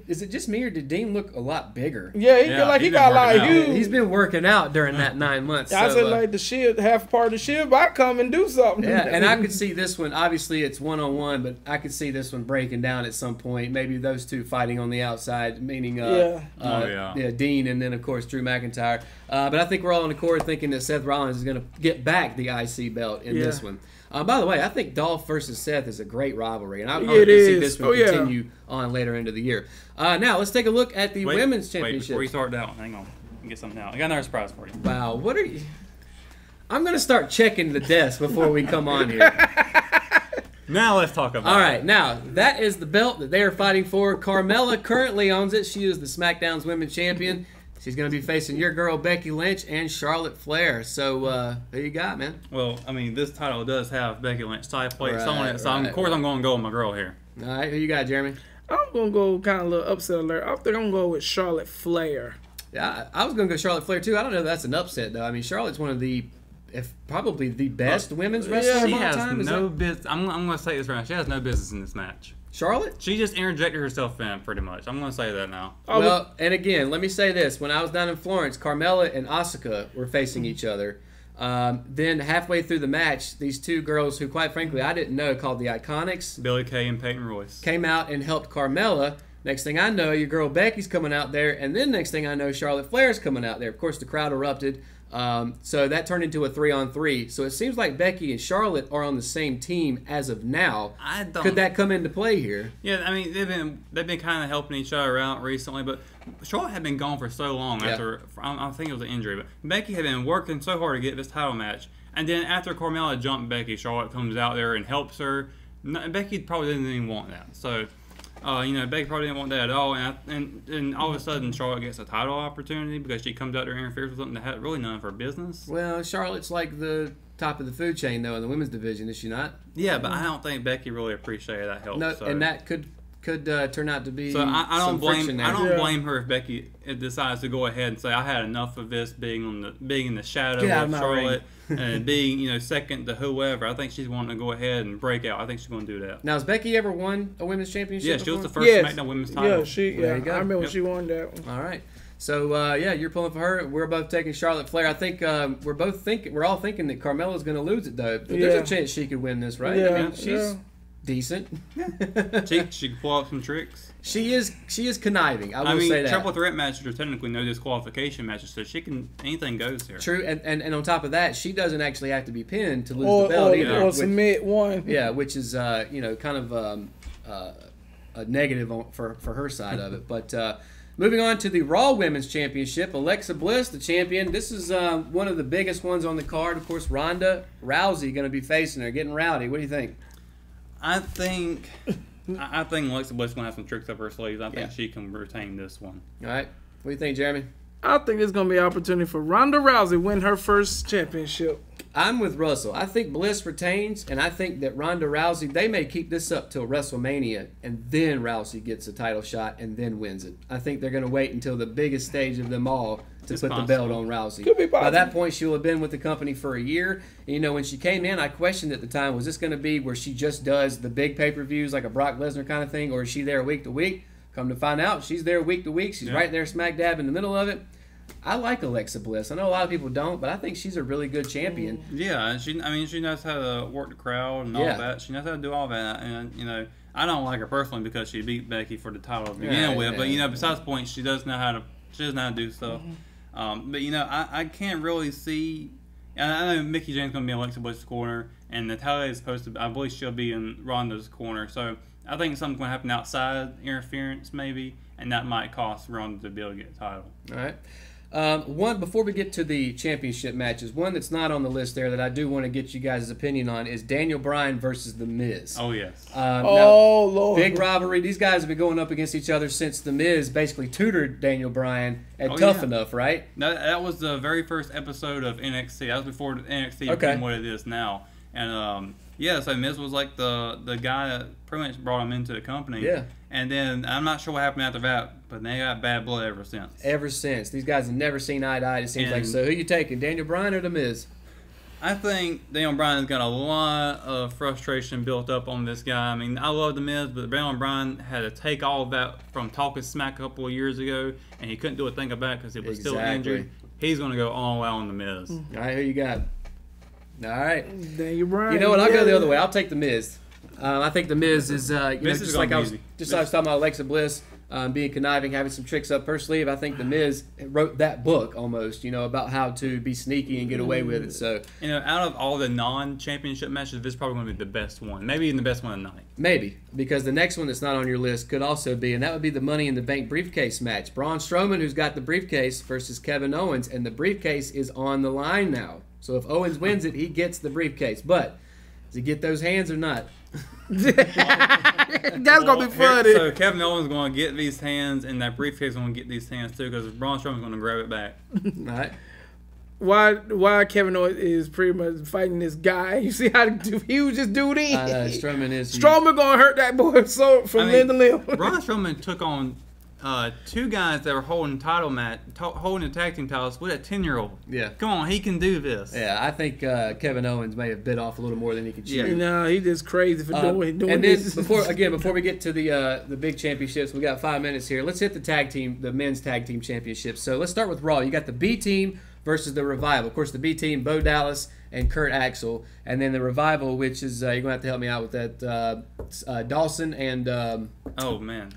A: Is it just me, or did Dean look a lot bigger?
F: Yeah, he got like huge.
A: He's been working out during that 9 months.
F: I said, like, the Shield, half part of the Shield, but I come and do something.
A: Yeah, and I could see this one. Obviously, it's one-on-one, but I could see this one breaking down at some point. Maybe those two fighting on the outside, meaning Dean and then, of course, Drew McIntyre. But I think we're all on accord thinking that Seth Rollins is going to get back the IC belt in this one. By the way, I think Dolph versus Seth is a great rivalry, and I hope
F: It
A: to see
F: is.
A: this one
F: Oh, yeah.
A: continue on later into the year. Now, let's take a look at the women's championship.
C: Before you start that one, hang on. Get something out. I got another surprise for you.
A: Wow, what are you? I'm going to start checking the desk before we come on here.
C: Now let's talk about
A: All right, now, that is the belt that they are fighting for. Carmella currently owns it. She is the SmackDown's women's champion. She's going to be facing your girl, Becky Lynch, and Charlotte Flair. So, who you got, man?
C: Well, I mean, this title does have Becky Lynch title plates on it, so
A: Right,
C: of course I'm going to go with my girl here.
A: All right, who you got, Jeremy?
F: I'm going to go kind of a little upset alert. I think I'm going to go with Charlotte Flair.
A: Yeah, I was going to go Charlotte Flair, too. I don't know if that's an upset, though. I mean, Charlotte's one of the, if probably the best women's wrestler
C: She
A: of all
C: has
A: time.
C: no business. I'm going to say this right now. She has no business in this match.
A: Charlotte?
C: She just interjected herself in, pretty much. I'm going to say that now.
A: Well, and again, let me say this. When I was down in Florence, Carmella and Asuka were facing each other. Then halfway through the match, these two girls who, quite frankly, I didn't know, called the Iconics,
C: Billie Kay and Peyton Royce,
A: came out and helped Carmella. Next thing I know, your girl Becky's coming out there, and then next thing I know, Charlotte Flair's coming out there. Of course, the crowd erupted. So that turned into a 3-on-3. So it seems like Becky and Charlotte are on the same team as of now. Could that come into play here?
C: Yeah, I mean they've been kind of helping each other out recently, but Charlotte had been gone for so long after I think it was an injury, but Becky had been working so hard to get this title match, and then after Carmella jumped Becky, Charlotte comes out there and helps her. Becky probably didn't even want that, so. Becky probably didn't want that at all, and all of a sudden Charlotte gets a title opportunity because she comes out there and interferes with something that had really none of her business.
A: Well, Charlotte's like the top of the food chain, though, in the women's division, is she not?
C: Yeah, but I don't think Becky really appreciated that help.
A: No,
C: so.
A: and that could turn out to be.
C: So I don't blame her if Becky decides to go ahead and say I had enough of this being in the shadow of Charlotte and being second to whoever. I think she's wanting to go ahead and break out. I think she's going to do that.
A: Now, has Becky ever won a women's championship?
C: Yeah, she was the first SmackDown women's title.
F: Yeah, I remember when she won that one.
A: All right. So you're pulling for her. We're both taking Charlotte Flair. I think we're all thinking that Carmella's going to lose it, though. But there's a chance she could win this, right?
F: Yeah,
A: I mean, she's decent.
C: She can pull out some tricks.
A: She is conniving. I will say that.
C: Triple threat matches are technically no disqualification matches, so anything goes here.
A: True, and on top of that, she doesn't actually have to be pinned to lose the belt either.
F: Or submit one.
A: Yeah, which is kind of a negative for her side of it. But moving on to the Raw Women's Championship, Alexa Bliss, the champion. This is one of the biggest ones on the card. Of course, Ronda Rousey going to be facing her, getting rowdy. What do you think?
C: I think Alexa Bliss is going to have some tricks up her sleeves. I think she can retain this one.
A: All right. What do you think, Jeremy?
F: I think it's going to be an opportunity for Ronda Rousey win her first championship.
A: I'm with Russell. I think Bliss retains, and I think that Ronda Rousey, they may keep this up till WrestleMania, and then Rousey gets a title shot and then wins it. I think they're going to wait until the biggest stage of them all to put the belt on Rousey.
F: Could be possible.
A: By that point, she'll have been with the company for a year. And, when she came in, I questioned at the time, was this going to be where she just does the big pay-per-views like a Brock Lesnar kind of thing, or is she there week to week? Come to find out, she's there week to week. She's right there smack dab in the middle of it. I like Alexa Bliss. I know a lot of people don't, but I think she's a really good champion.
C: Yeah, she knows how to work the crowd and all that. She knows how to do all that. And, I don't like her personally because she beat Becky for the title to begin with. But, besides the point, she does know how to do stuff. But, I can't really see. And I know Mickie James is going to be in Alexa Bliss's corner, and Natalya is supposed to. I believe she'll be in Ronda's corner. So I think something's going to happen outside interference, maybe, and that might cost Ronda to be able to get a title.
A: All right. One before we get to the championship matches, one that's not on the list there that I do want to get you guys' opinion on is Daniel Bryan versus The Miz.
C: Oh yes.
F: Lord.
A: Big rivalry. These guys have been going up against each other since The Miz basically tutored Daniel Bryan at Tough Enough, right?
C: That was the very first episode of NXT. That was before NXT became what it is now. And so Miz was like the guy that pretty much brought him into the company.
A: Yeah.
C: And then I'm not sure what happened after that, but they got bad blood ever since.
A: Ever since. These guys have never seen eye to eye, it seems like. So who you taking, Daniel Bryan or The Miz?
C: I think Daniel Bryan's got a lot of frustration built up on this guy. I mean, I love The Miz, but Daniel Bryan had to take all of that from talking smack a couple of years ago, and he couldn't do a thing about it because he was still injured. He's going to go all out on The Miz.
A: All right, who you got? All right.
F: Daniel Bryan.
A: You know what? I'll go the other way. I'll take The Miz. I think The Miz is, just like I was talking about Alexa Bliss. being conniving, having some tricks up her sleeve. I think The Miz wrote that book almost, about how to be sneaky and get away with it. So
C: out of all the non-championship matches, this is probably going to be the best one. Maybe even the best one of the night.
A: Maybe, because the next one that's not on your list could also be, and that would be the Money in the Bank briefcase match. Braun Strowman, who's got the briefcase, versus Kevin Owens, and the briefcase is on the line now. So if Owens wins it, he gets the briefcase. But does he get those hands or not?
F: That's gonna be funny.
C: So Kevin Owens is going to get these hands, and that briefcase is going to get these hands too, because Braun Strowman's going to grab it back.
A: All right.
F: Why Kevin Owens is pretty much fighting this guy? You see how huge this dude is?
A: Strowman is.
F: Strowman gonna hurt that boy from limb to limb.
C: Braun Strowman took on two guys that were holding holding the tag team titles with a 10-year-old.
A: Yeah.
C: Come on, he can do this.
A: Yeah, I think Kevin Owens may have bit off a little more than he could chew.
F: Yeah. No, he just crazy for doing
A: and
F: this.
A: Then before we get to the big championships, we got 5 minutes here. Let's hit the men's tag team championships. So let's start with Raw. You got the B team versus the Revival. Of course, the B team, Bo Dallas and Kurt Axel, and then the Revival, which is you're gonna have to help me out with that. Dawson and
C: oh man,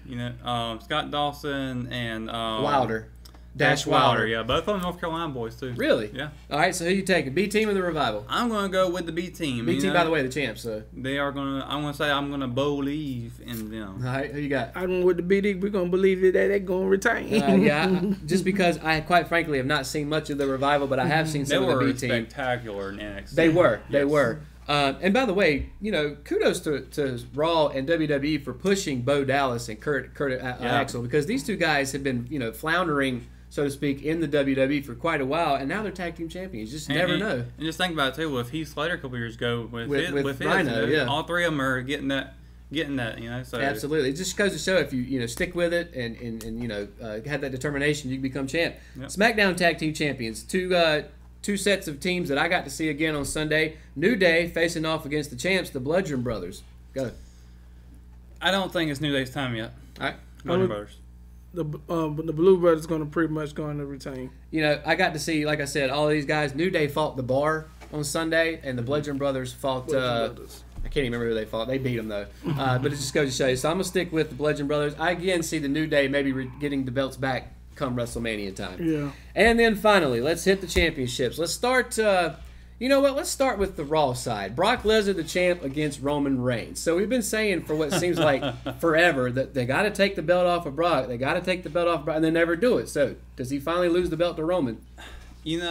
C: Scott Dawson and
A: Wilder.
C: Dash Wilder, yeah, both of them North Carolina boys too.
A: Really?
C: Yeah.
A: All right, so who you taking? B team or the Revival?
C: I'm gonna go with the B team.
A: B team, by the way, the champs. So
C: they are gonna. I'm gonna believe in them.
A: All right, who you got?
F: I'm with the BD. We're gonna believe that they're gonna retain.
A: Just because I quite frankly have not seen much of the Revival, but I have seen some of the B team.
C: They were spectacular in NXT.
A: They were. And by the way, kudos to Raw and WWE for pushing Bo Dallas and Kurt Axel, because these two guys have been floundering, so to speak, in the WWE for quite a while, and now they're tag team champions. You just never know.
C: And just think about it too. With Heath Slater a couple years ago, with
A: Rhino,
C: all three of them are getting that. So
A: absolutely, it just goes to show if you stick with it and have that determination, you can become champ. Yep. SmackDown Tag Team Champions, two sets of teams that I got to see again on Sunday. New Day facing off against the champs, the Bludgeon Brothers. Go.
C: I don't think it's New Day's time yet.
A: All right,
C: Bludgeon Brothers.
F: The Blue Brothers going to pretty much going to retain.
A: I got to see, like I said, all of these guys. New Day fought the Bar on Sunday, and the Bludgeon Brothers fought. I can't even remember who they fought. They beat them though. But it just goes to show you. So I'm gonna stick with the Bludgeon Brothers. I again see the New Day maybe getting the belts back come WrestleMania time.
F: Yeah.
A: And then finally, let's hit the championships. Let's start. Let's start with the Raw side. Brock Lesnar, the champ, against Roman Reigns. So we've been saying for what seems like forever that they got to take the belt off of Brock. They got to take the belt off of Brock, and they never do it. So does he finally lose the belt to Roman? An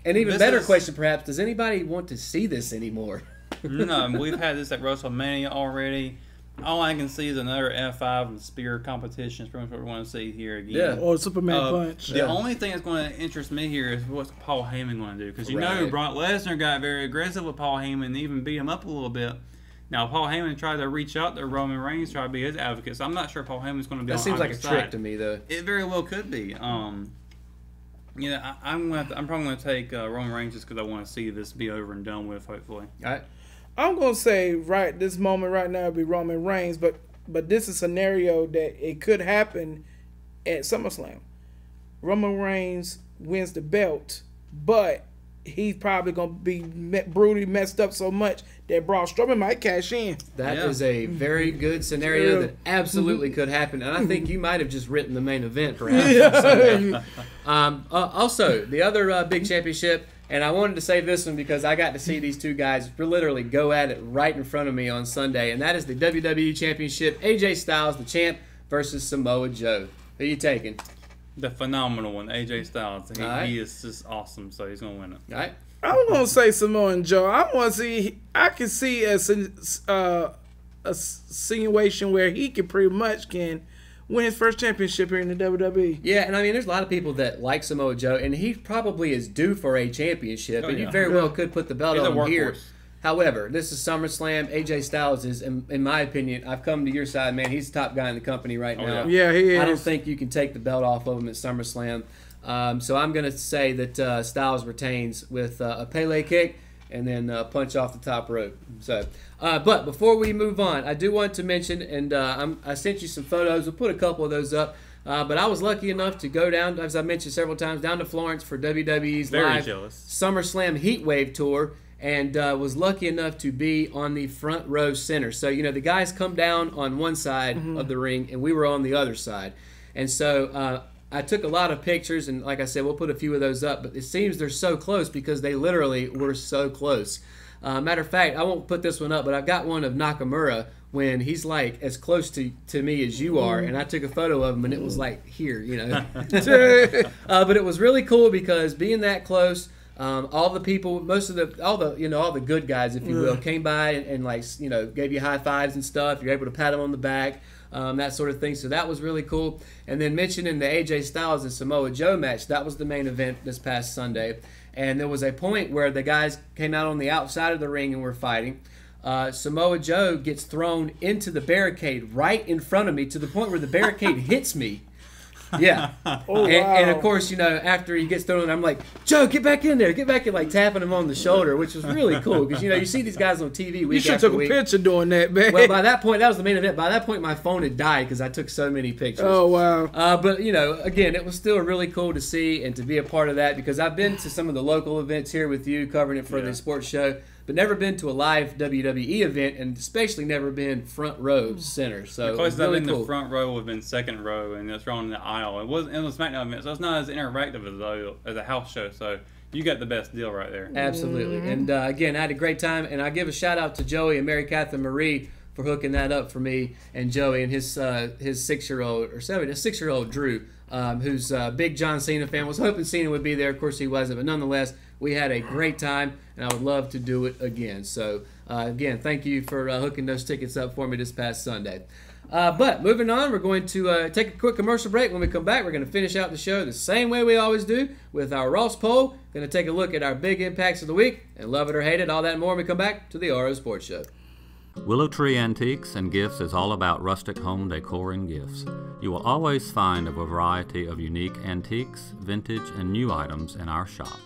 A: even better question, perhaps, does anybody want to see this anymore?
C: No, we've had this at WrestleMania already. All I can see is another F5 and spear competition. Is pretty much what we want to see here again.
F: Yeah, or Superman punch.
C: The only thing that's going to interest me here is what's Paul Heyman going to do. Because Brock Lesnar got very aggressive with Paul Heyman and even beat him up a little bit. Now, Paul Heyman tried to reach out to Roman Reigns, try to be his advocate. So I'm not sure Paul Heyman's going to be on the side.
A: That seems like a trick to me, though.
C: It very well could be. I'm probably going to take Roman Reigns just because I want to see this be over and done with, hopefully.
A: All right.
F: I'm going to say this moment right now would be Roman Reigns, but this is a scenario that it could happen at SummerSlam. Roman Reigns wins the belt, but he's probably going to be brutally messed up so much that Braun Strowman might cash in.
A: That is a very good scenario that absolutely could happen, and I think you might have just written the main event, perhaps. Also, the other big championship, and I wanted to say this one because I got to see these two guys literally go at it right in front of me on Sunday, and that is the WWE Championship. AJ Styles, the champ, versus Samoa Joe. Who are you taking?
C: The phenomenal one, AJ Styles. He is just awesome, so he's going to win it.
A: All right.
F: I'm going to say Samoa Joe. I can see a situation where he can pretty much win his first championship here in the WWE.
A: Yeah, and I mean, there's a lot of people that like Samoa Joe, and he probably is due for a championship, and you very well could put the belt on him here. However, this is SummerSlam. AJ Styles is, in my opinion, I've come to your side, man. He's the top guy in the company right now.
F: Yeah, he is.
A: I don't think you can take the belt off of him at SummerSlam. So I'm going to say that Styles retains with a Pele kick and then punch off the top rope. So, but before we move on, I do want to mention, and I sent you some photos. We'll put a couple of those up. But I was lucky enough to go down, as I mentioned several times, down to Florence for WWE's live SummerSlam Heatwave Tour. and was lucky enough to be on the front row center. So, the guys come down on one side of the ring, and we were on the other side. And so I took a lot of pictures, and like I said, we'll put a few of those up, but it seems they're so close because they literally were so close. Matter of fact, I won't put this one up, but I've got one of Nakamura when he's like as close to me as you are, and I took a photo of him, and it was like here, But it was really cool because being that close, all the people, all the good guys, if you will, came by and gave you high fives and stuff. You're able to pat them on the back, that sort of thing. So that was really cool. And then mentioning the AJ Styles and Samoa Joe match, that was the main event this past Sunday. And there was a point where the guys came out on the outside of the ring and were fighting. Samoa Joe gets thrown into the barricade right in front of me to the point where the barricade hits me. Yeah. And of course, after he gets thrown, I'm like, Joe, get back in there. Get back in, like tapping him on the shoulder, which was really cool because, you see these guys on TV week
F: You should took a picture doing that, man.
A: Well, by that point, that was the main event. By that point, my phone had died because I took so many pictures.
F: Oh, wow.
A: But, again, it was still really cool to see and to be a part of that because I've been to some of the local events here with you covering it for the sports show, but never been to a live WWE event, and especially never been front row center. So
K: the closest
A: really
K: I've been
A: cool.
K: to front row would have been second row, and it's on the aisle. It was SmackDown event, so it's not as interactive as a house show. So you got the best deal right there.
A: Absolutely. And again, I had a great time, and I give a shout out to Joey and Mary Catherine Marie for hooking that up for me and Joey and his 6-year-old Drew, who's a big John Cena fan. Was hoping Cena would be there. Of course, he wasn't, but nonetheless, we had a great time, and I would love to do it again. So, again, thank you for hooking those tickets up for me this past Sunday. But moving on, we're going to take a quick commercial break. When we come back, we're going to finish out the show the same way we always do with our Ross poll. Going to take a look at our big impacts of the week, and love it or hate it, all that and more when we come back to the RO Sports Show.
L: Willow Tree Antiques and Gifts is all about rustic home decor and gifts. You will always find a variety of unique antiques, vintage, and new items in our shop.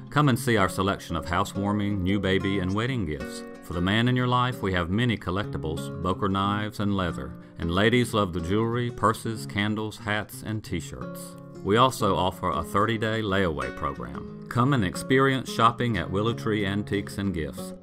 L: Come and see our selection of housewarming, new baby, and wedding gifts. For the man in your life, we have many collectibles, Boker knives, and leather. And ladies love the jewelry, purses, candles, hats, and t-shirts. We also offer a 30-day layaway program. Come and experience shopping at Willow Tree Antiques and Gifts.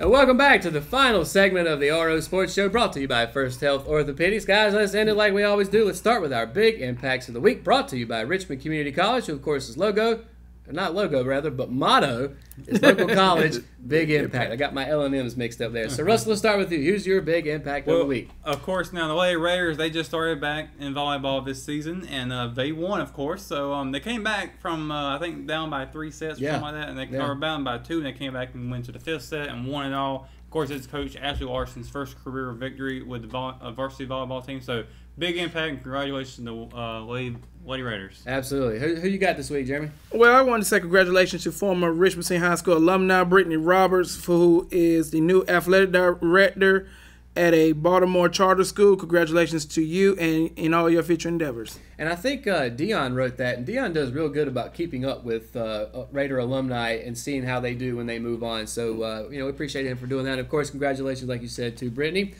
A: Welcome back to the final segment of the RO Sports Show, brought to you by First Health Orthopedics. Guys, let's end it like we always do. Let's start with our big impacts of the week, brought to you by Richmond Community College, who of course is motto is local college, big impact. I got my L&M's mixed up there. So Russell, let's start with you. Who's your big impact of the week?
K: Of course, now the Lady Raiders, they just started back in volleyball this season, and they won, of course. So they came back from, I think, down by 3 sets or something like that, and they were down by 2, and they came back and went to the 5th set and won it all. Of course, it's Coach Ashley Larson's first career victory with the varsity volleyball team. So big impact, and congratulations to Lady Raiders.
A: Absolutely. Who you got this week, Jeremy?
F: Well, I wanted to say congratulations to former Richmond Senior High School alumni Brittany Roberts, who is the new athletic director at a Baltimore charter school. Congratulations to you and in all your future endeavors.
A: And I think Dion wrote that, and Dion does real good about keeping up with Raider alumni and seeing how they do when they move on. So, we appreciate him for doing that. And of course, congratulations, like you said, to Brittany.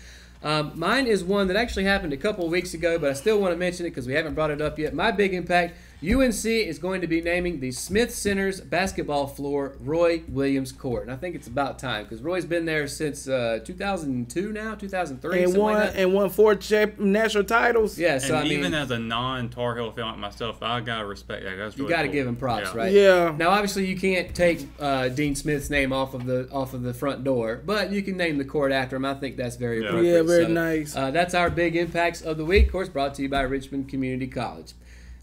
A: Mine is one that actually happened a couple of weeks ago, but I still want to mention it because we haven't brought it up yet. My big impact, UNC is going to be naming the Smith Center's basketball floor Roy Williams Court. And I think it's about time because Roy's been there since 2002 now, 2003.
F: And won 4 national titles.
A: Yeah, so
K: and even as a non-Tar Heel fan like myself, I got to respect that. That's really
A: you got to
K: cool.
A: give him props, right?
F: Yeah.
A: Now, obviously, you can't take Dean Smith's name off of the front door, but you can name the court after him. I think that's very appropriate.
F: Yeah, very nice.
A: That's our big impacts of the week, of course, brought to you by Richmond Community College.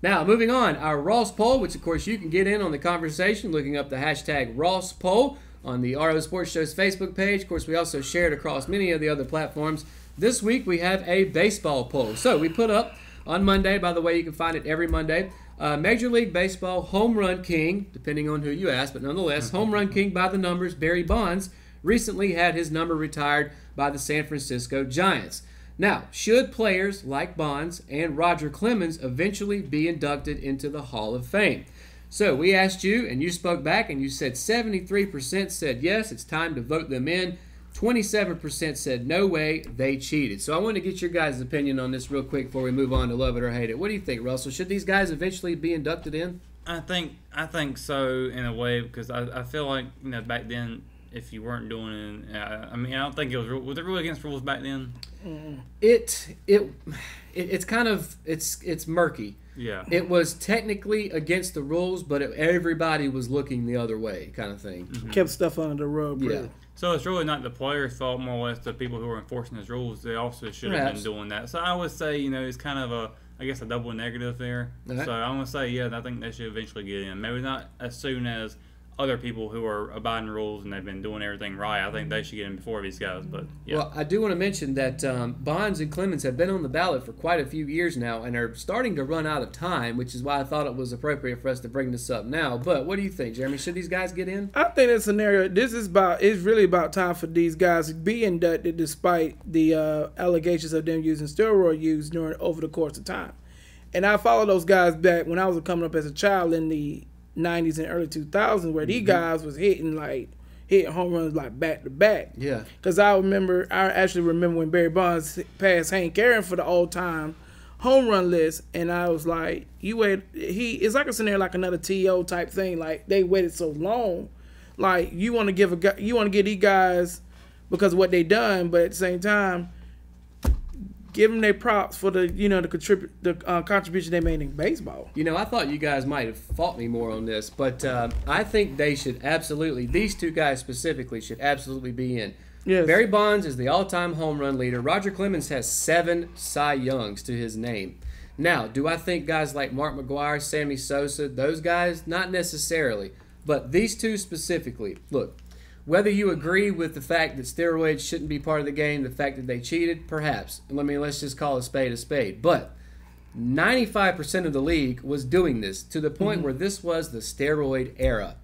A: Now, moving on, our Ross poll, which, of course, you can get in on the conversation looking up the hashtag Ross poll on the RO Sports Show's Facebook page. Of course, we also share it across many of the other platforms. This week, we have a baseball poll. So we put up on Monday, by the way, you can find it every Monday, Major League Baseball home run king, depending on who you ask, but nonetheless, home run king by the numbers, Barry Bonds, recently had his number retired by the San Francisco Giants. Now, should players like Bonds and Roger Clemens eventually be inducted into the Hall of Fame? So we asked you, and you spoke back, and you said 73% said yes, it's time to vote them in. 27% said no way, they cheated. So I want to get your guys' opinion on this real quick before we move on to love it or hate it. What do you think, Russell? Should these guys eventually be inducted in?
K: I think so in a way because I feel like back then if you weren't doing it, I don't think it was really against rules back then.
A: It's kind of it's murky.
K: Yeah.
A: It was technically against the rules, but everybody was looking the other way, kind of thing.
F: Mm-hmm. Kept stuff under the rug.
A: Yeah.
K: So it's really not the players' fault, more or less the people who are enforcing those rules. They also should have been doing that. So I would say, it's kind of a double negative there. Right. So I'm going to say, I think they should eventually get in. Maybe not as soon as other people who are abiding rules and they've been doing everything right. I think they should get in before these guys. But yeah.
A: Well, I do want to mention that Bonds and Clemens have been on the ballot for quite a few years now and are starting to run out of time, which is why I thought it was appropriate for us to bring this up now. But what do you think, Jeremy? Should these guys get in?
F: I think that scenario, it's really about time for these guys to be inducted despite the allegations of them using steroid use over the course of time. And I followed those guys back when I was coming up as a child in the 90s and early 2000s where these guys was hitting home runs back to back.
A: Yeah.
F: Because I actually remember when Barry Bonds passed Hank Aaron for the all-time home run list, and I was like, it's like a scenario like another T.O. type thing. Like they waited so long. Like you want to give these guys because of what they done, but at the same time, give them their props for the contribution they made in baseball.
A: I thought you guys might have fought me more on this, but I think they should absolutely, these two guys specifically, should absolutely be in.
F: Yes.
A: Barry Bonds is the all-time home run leader. Roger Clemens has 7 Cy Youngs to his name. Now, do I think guys like Mark McGwire, Sammy Sosa, those guys? Not necessarily. But these two specifically, look, whether you agree with the fact that steroids shouldn't be part of the game, the fact that they cheated, perhaps. Let's just call a spade a spade. But 95% of the league was doing this to the point where this was the steroid era.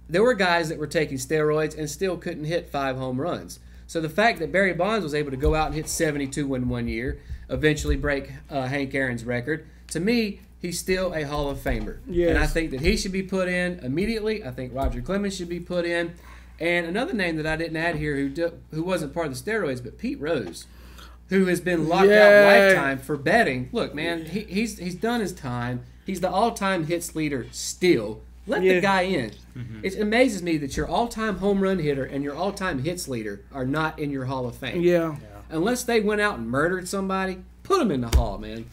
A: There were guys that were taking steroids and still couldn't hit 5 home runs. So the fact that Barry Bonds was able to go out and hit 72 in 1 year, eventually break Hank Aaron's record, to me, he's still a Hall of Famer.
F: Yes.
A: And I think that he should be put in immediately. I think Roger Clemens should be put in. And another name that I didn't add here who wasn't part of the steroids, but Pete Rose, who has been locked out lifetime for betting. Look, man, he's done his time. He's the all-time hits leader still. Let the guy in. Mm-hmm. It amazes me that your all-time home run hitter and your all-time hits leader are not in your Hall of Fame.
F: Yeah.
A: Unless they went out and murdered somebody, put them in the Hall, man.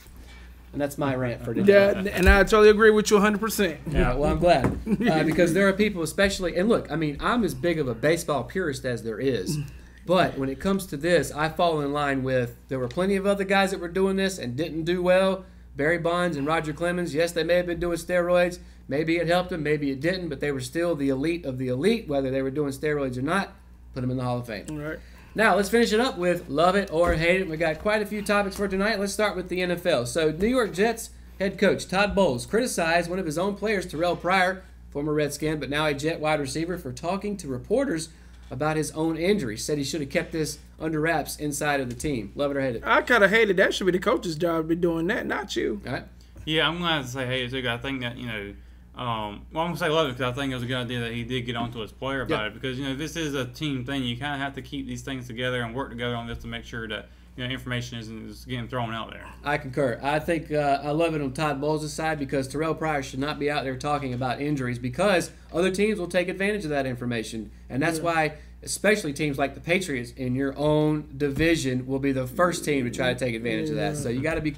A: And that's my rant for today.
F: Yeah, and I totally agree with you 100%.
A: Yeah, well, I'm glad. Because there are people especially, and look, I'm as big of a baseball purist as there is. But when it comes to this, I fall in line with, there were plenty of other guys that were doing this and didn't do well. Barry Bonds and Roger Clemens, yes, they may have been doing steroids. Maybe it helped them, maybe it didn't, but they were still the elite of the elite, whether they were doing steroids or not. Put them in the Hall of Fame.
F: All right.
A: Now, let's finish it up with Love It or Hate It. We got quite a few topics for tonight. Let's start with the NFL. So, New York Jets head coach Todd Bowles criticized one of his own players, Terrell Pryor, former Redskin, but now a Jet wide receiver, for talking to reporters about his own injury. Said he should have kept this under wraps inside of the team. Love it or hate it?
F: I kind of hate it. That should be the coach's job to be doing that, not you.
A: All right.
K: Yeah, I'm going to say hate it too. I think that, I'm going to say love it because I think it was a good idea that he did get onto his player about it because, this is a team thing. You kind of have to keep these things together and work together on this to make sure that, information is getting thrown out there.
A: I concur. I think I love it on Todd Bowles' side because Terrell Pryor should not be out there talking about injuries because other teams will take advantage of that information. And that's why especially teams like the Patriots in your own division will be the first team to try to take advantage of that. So you got to be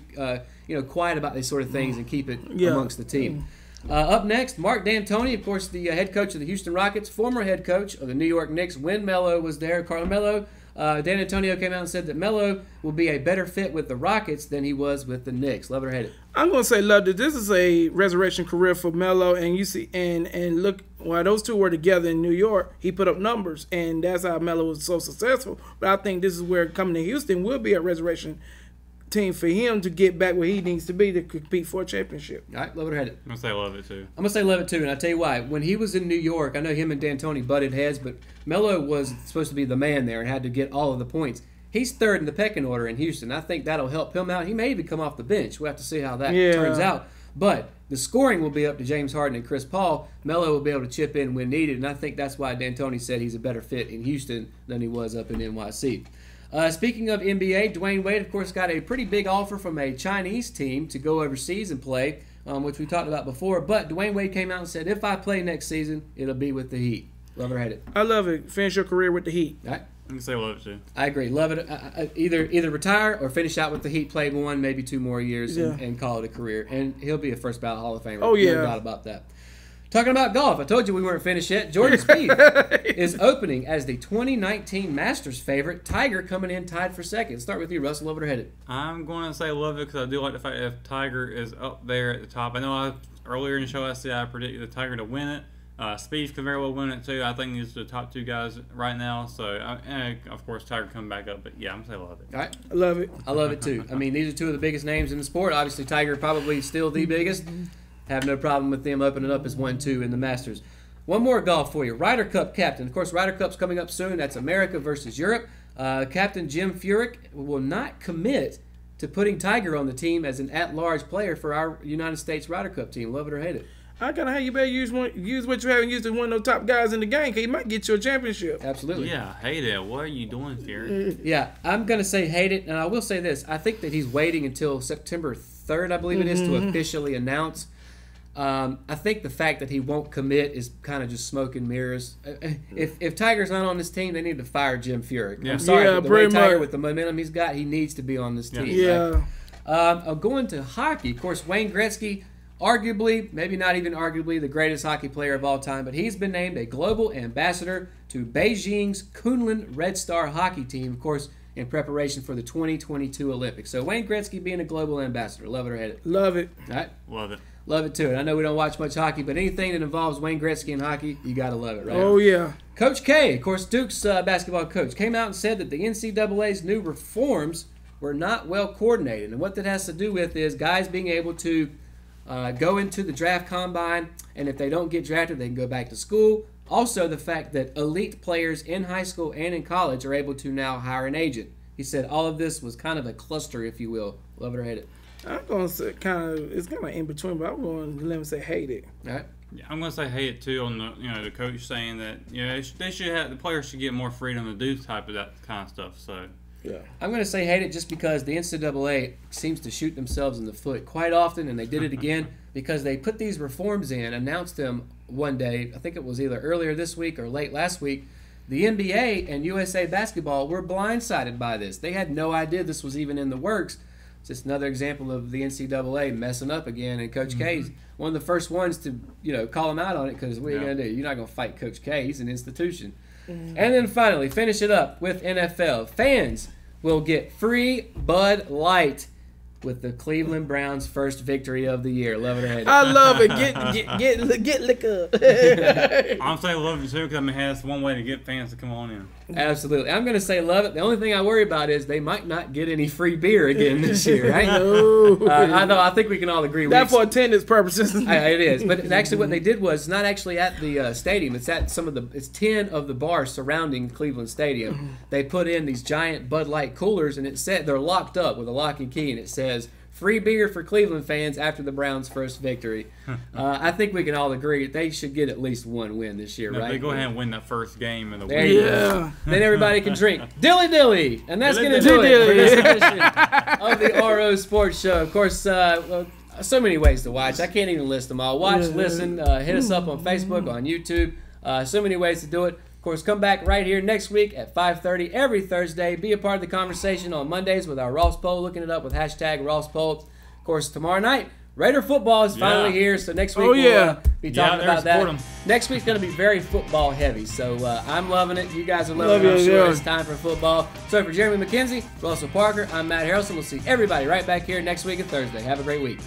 A: quiet about these sort of things and keep it amongst the team. Up next, Mark D'Antoni, of course, the head coach of the Houston Rockets, former head coach of the New York Knicks when Melo was there. Carlo Melo, Dan Antonio came out and said that Melo will be a better fit with the Rockets than he was with the Knicks. Love it or hate it?
F: I'm going to say love it. This is a resurrection career for Melo, and you see, and look, while those two were together in New York, he put up numbers, and that's how Melo was so successful. But I think this is where coming to Houston will be a resurrection team for him to get back where he needs to be to compete for a championship.
A: All right, love it or hate it?
K: I'm going to say love it too.
A: I'm going to say love it too, and I'll tell you why. When he was in New York, I know him and D'Antoni butted heads, but Melo was supposed to be the man there and had to get all of the points. He's third in the pecking order in Houston. I think that'll help him out. He may even come off the bench. We'll have to see how that turns out. But the scoring will be up to James Harden and Chris Paul. Melo will be able to chip in when needed, and I think that's why D'Antoni said he's a better fit in Houston than he was up in NYC. Speaking of NBA, Dwayne Wade, of course, got a pretty big offer from a Chinese team to go overseas and play, which we talked about before. But Dwayne Wade came out and said, if I play next season, it'll be with the Heat. Love it or hate it?
F: I love it. Finish your career with the Heat.
A: All right.
K: I can say love it too.
A: I agree. Love it. Either retire or finish out with the Heat, play 1, maybe 2 more years, and call it a career. And he'll be a first ballot Hall of Famer.
F: Oh, yeah.
A: No doubt about that. Talking about golf, I told you we weren't finished yet. Jordan Spieth is opening as the 2019 Masters favorite. Tiger coming in tied for second. Let's start with you, Russell. Love it or hate it?
K: I'm going to say love it because I do like the fact that if Tiger is up there at the top. I know earlier in the show I said I predicted the Tiger to win it. Spieth could very well win it too. I think these are the top 2 guys right now. So, and of course, Tiger coming back up. But yeah, I'm going to say love it.
A: All right.
F: I love it.
A: I love it too. I mean, these are 2 of the biggest names in the sport. Obviously, Tiger probably still the biggest. Have no problem with them opening up as 1-2 in the Masters. One more golf for you. Ryder Cup captain. Of course, Ryder Cup's coming up soon. That's America versus Europe. Captain Jim Furyk will not commit to putting Tiger on the team as an at-large player for our United States Ryder Cup team. Love it or hate it?
F: I kind of hate you better use what you haven't used as one of those top guys in the game because he might get you a championship.
A: Absolutely.
K: Yeah, hate it. What are you doing, Furyk?
A: Yeah, I'm going to say hate it, and I will say this. I think that he's waiting until September 3rd, I believe it is, to officially announce. I think the fact that he won't commit is kind of just smoke and mirrors. If Tiger's not on this team, they need to fire Jim Furyk. I'm sorry, but the way Tiger, with the momentum he's got, he needs to be on this team.
F: Yeah.
A: Right? Going to hockey, of course, Wayne Gretzky, arguably, maybe not even arguably, the greatest hockey player of all time, but he's been named a global ambassador to Beijing's Kunlun Red Star hockey team, of course, in preparation for the 2022 Olympics. So Wayne Gretzky being a global ambassador. Love it or hate it?
F: Love it.
A: All right.
K: Love it.
A: Love it too. And I know we don't watch much hockey, but anything that involves Wayne Gretzky in hockey, you got to love it, right?
F: Oh, yeah.
A: Coach K, of course, Duke's basketball coach, came out and said that the NCAA's new reforms were not well coordinated. And what that has to do with is guys being able to go into the draft combine, and if they don't get drafted, they can go back to school. Also, the fact that elite players in high school and in college are able to now hire an agent. He said all of this was kind of a cluster, if you will. Love it or hate it?
F: I'm going to say it's kind of in between, but I'm going to let him say hate it.
A: All right.
K: Yeah, I'm going to say hate it too on the coach saying that they should have the players should get more freedom to do type of that kind of stuff. So
F: yeah,
A: I'm going to say hate it just because the NCAA seems to shoot themselves in the foot quite often, and they did it again because they put these reforms in, announced them one day. I think it was either earlier this week or late last week. The NBA and USA Basketball were blindsided by this. They had no idea this was even in the works. It's just another example of the NCAA messing up again, and Coach K's one of the first ones to call him out on it because what are you going to do? You're not going to fight Coach K. He's an institution. And then finally, finish it up with NFL. Fans will get free Bud Light with the Cleveland Browns' first victory of the year. Love it or hate it?
F: I love it. Get liquor.
K: I'm saying love it too because that's one way to get fans to come on in.
A: Absolutely. I'm going to say love it. The only thing I worry about is they might not get any free beer again this year, right?
F: No.
A: I think we can all agree.
F: That for attendance purposes.
A: It is. But actually what they did was not actually at the stadium. It's at it's 10 of the bars surrounding Cleveland Stadium. They put in these giant Bud Light coolers, and it said they're locked up with a lock and key, and it says free beer for Cleveland fans after the Browns' first victory. I think we can all agree they should get at least one win this year, right?
K: They go ahead and win that first game of the
A: there
K: week.
F: Yeah.
A: Then everybody can drink dilly. And that's going to do it for this edition of the RO Sports Show. Of course, so many ways to watch. I can't even list them all. Watch, listen, hit us up on Facebook, on YouTube. So many ways to do it. Of course, come back right here next week at 5:30 every Thursday. Be a part of the conversation on Mondays with our Ross Poll. Looking it up with hashtag Ross Poll. Of course, tomorrow night, Raider football is finally here. So next week we'll be talking about that. Next week's going to be very football heavy. So I'm loving it. You guys are loving it. I'm sure it's time for football. So for Jeremy McKenzie, Russell Parker, I'm Matt Harrelson. We'll see everybody right back here next week and Thursday. Have a great week.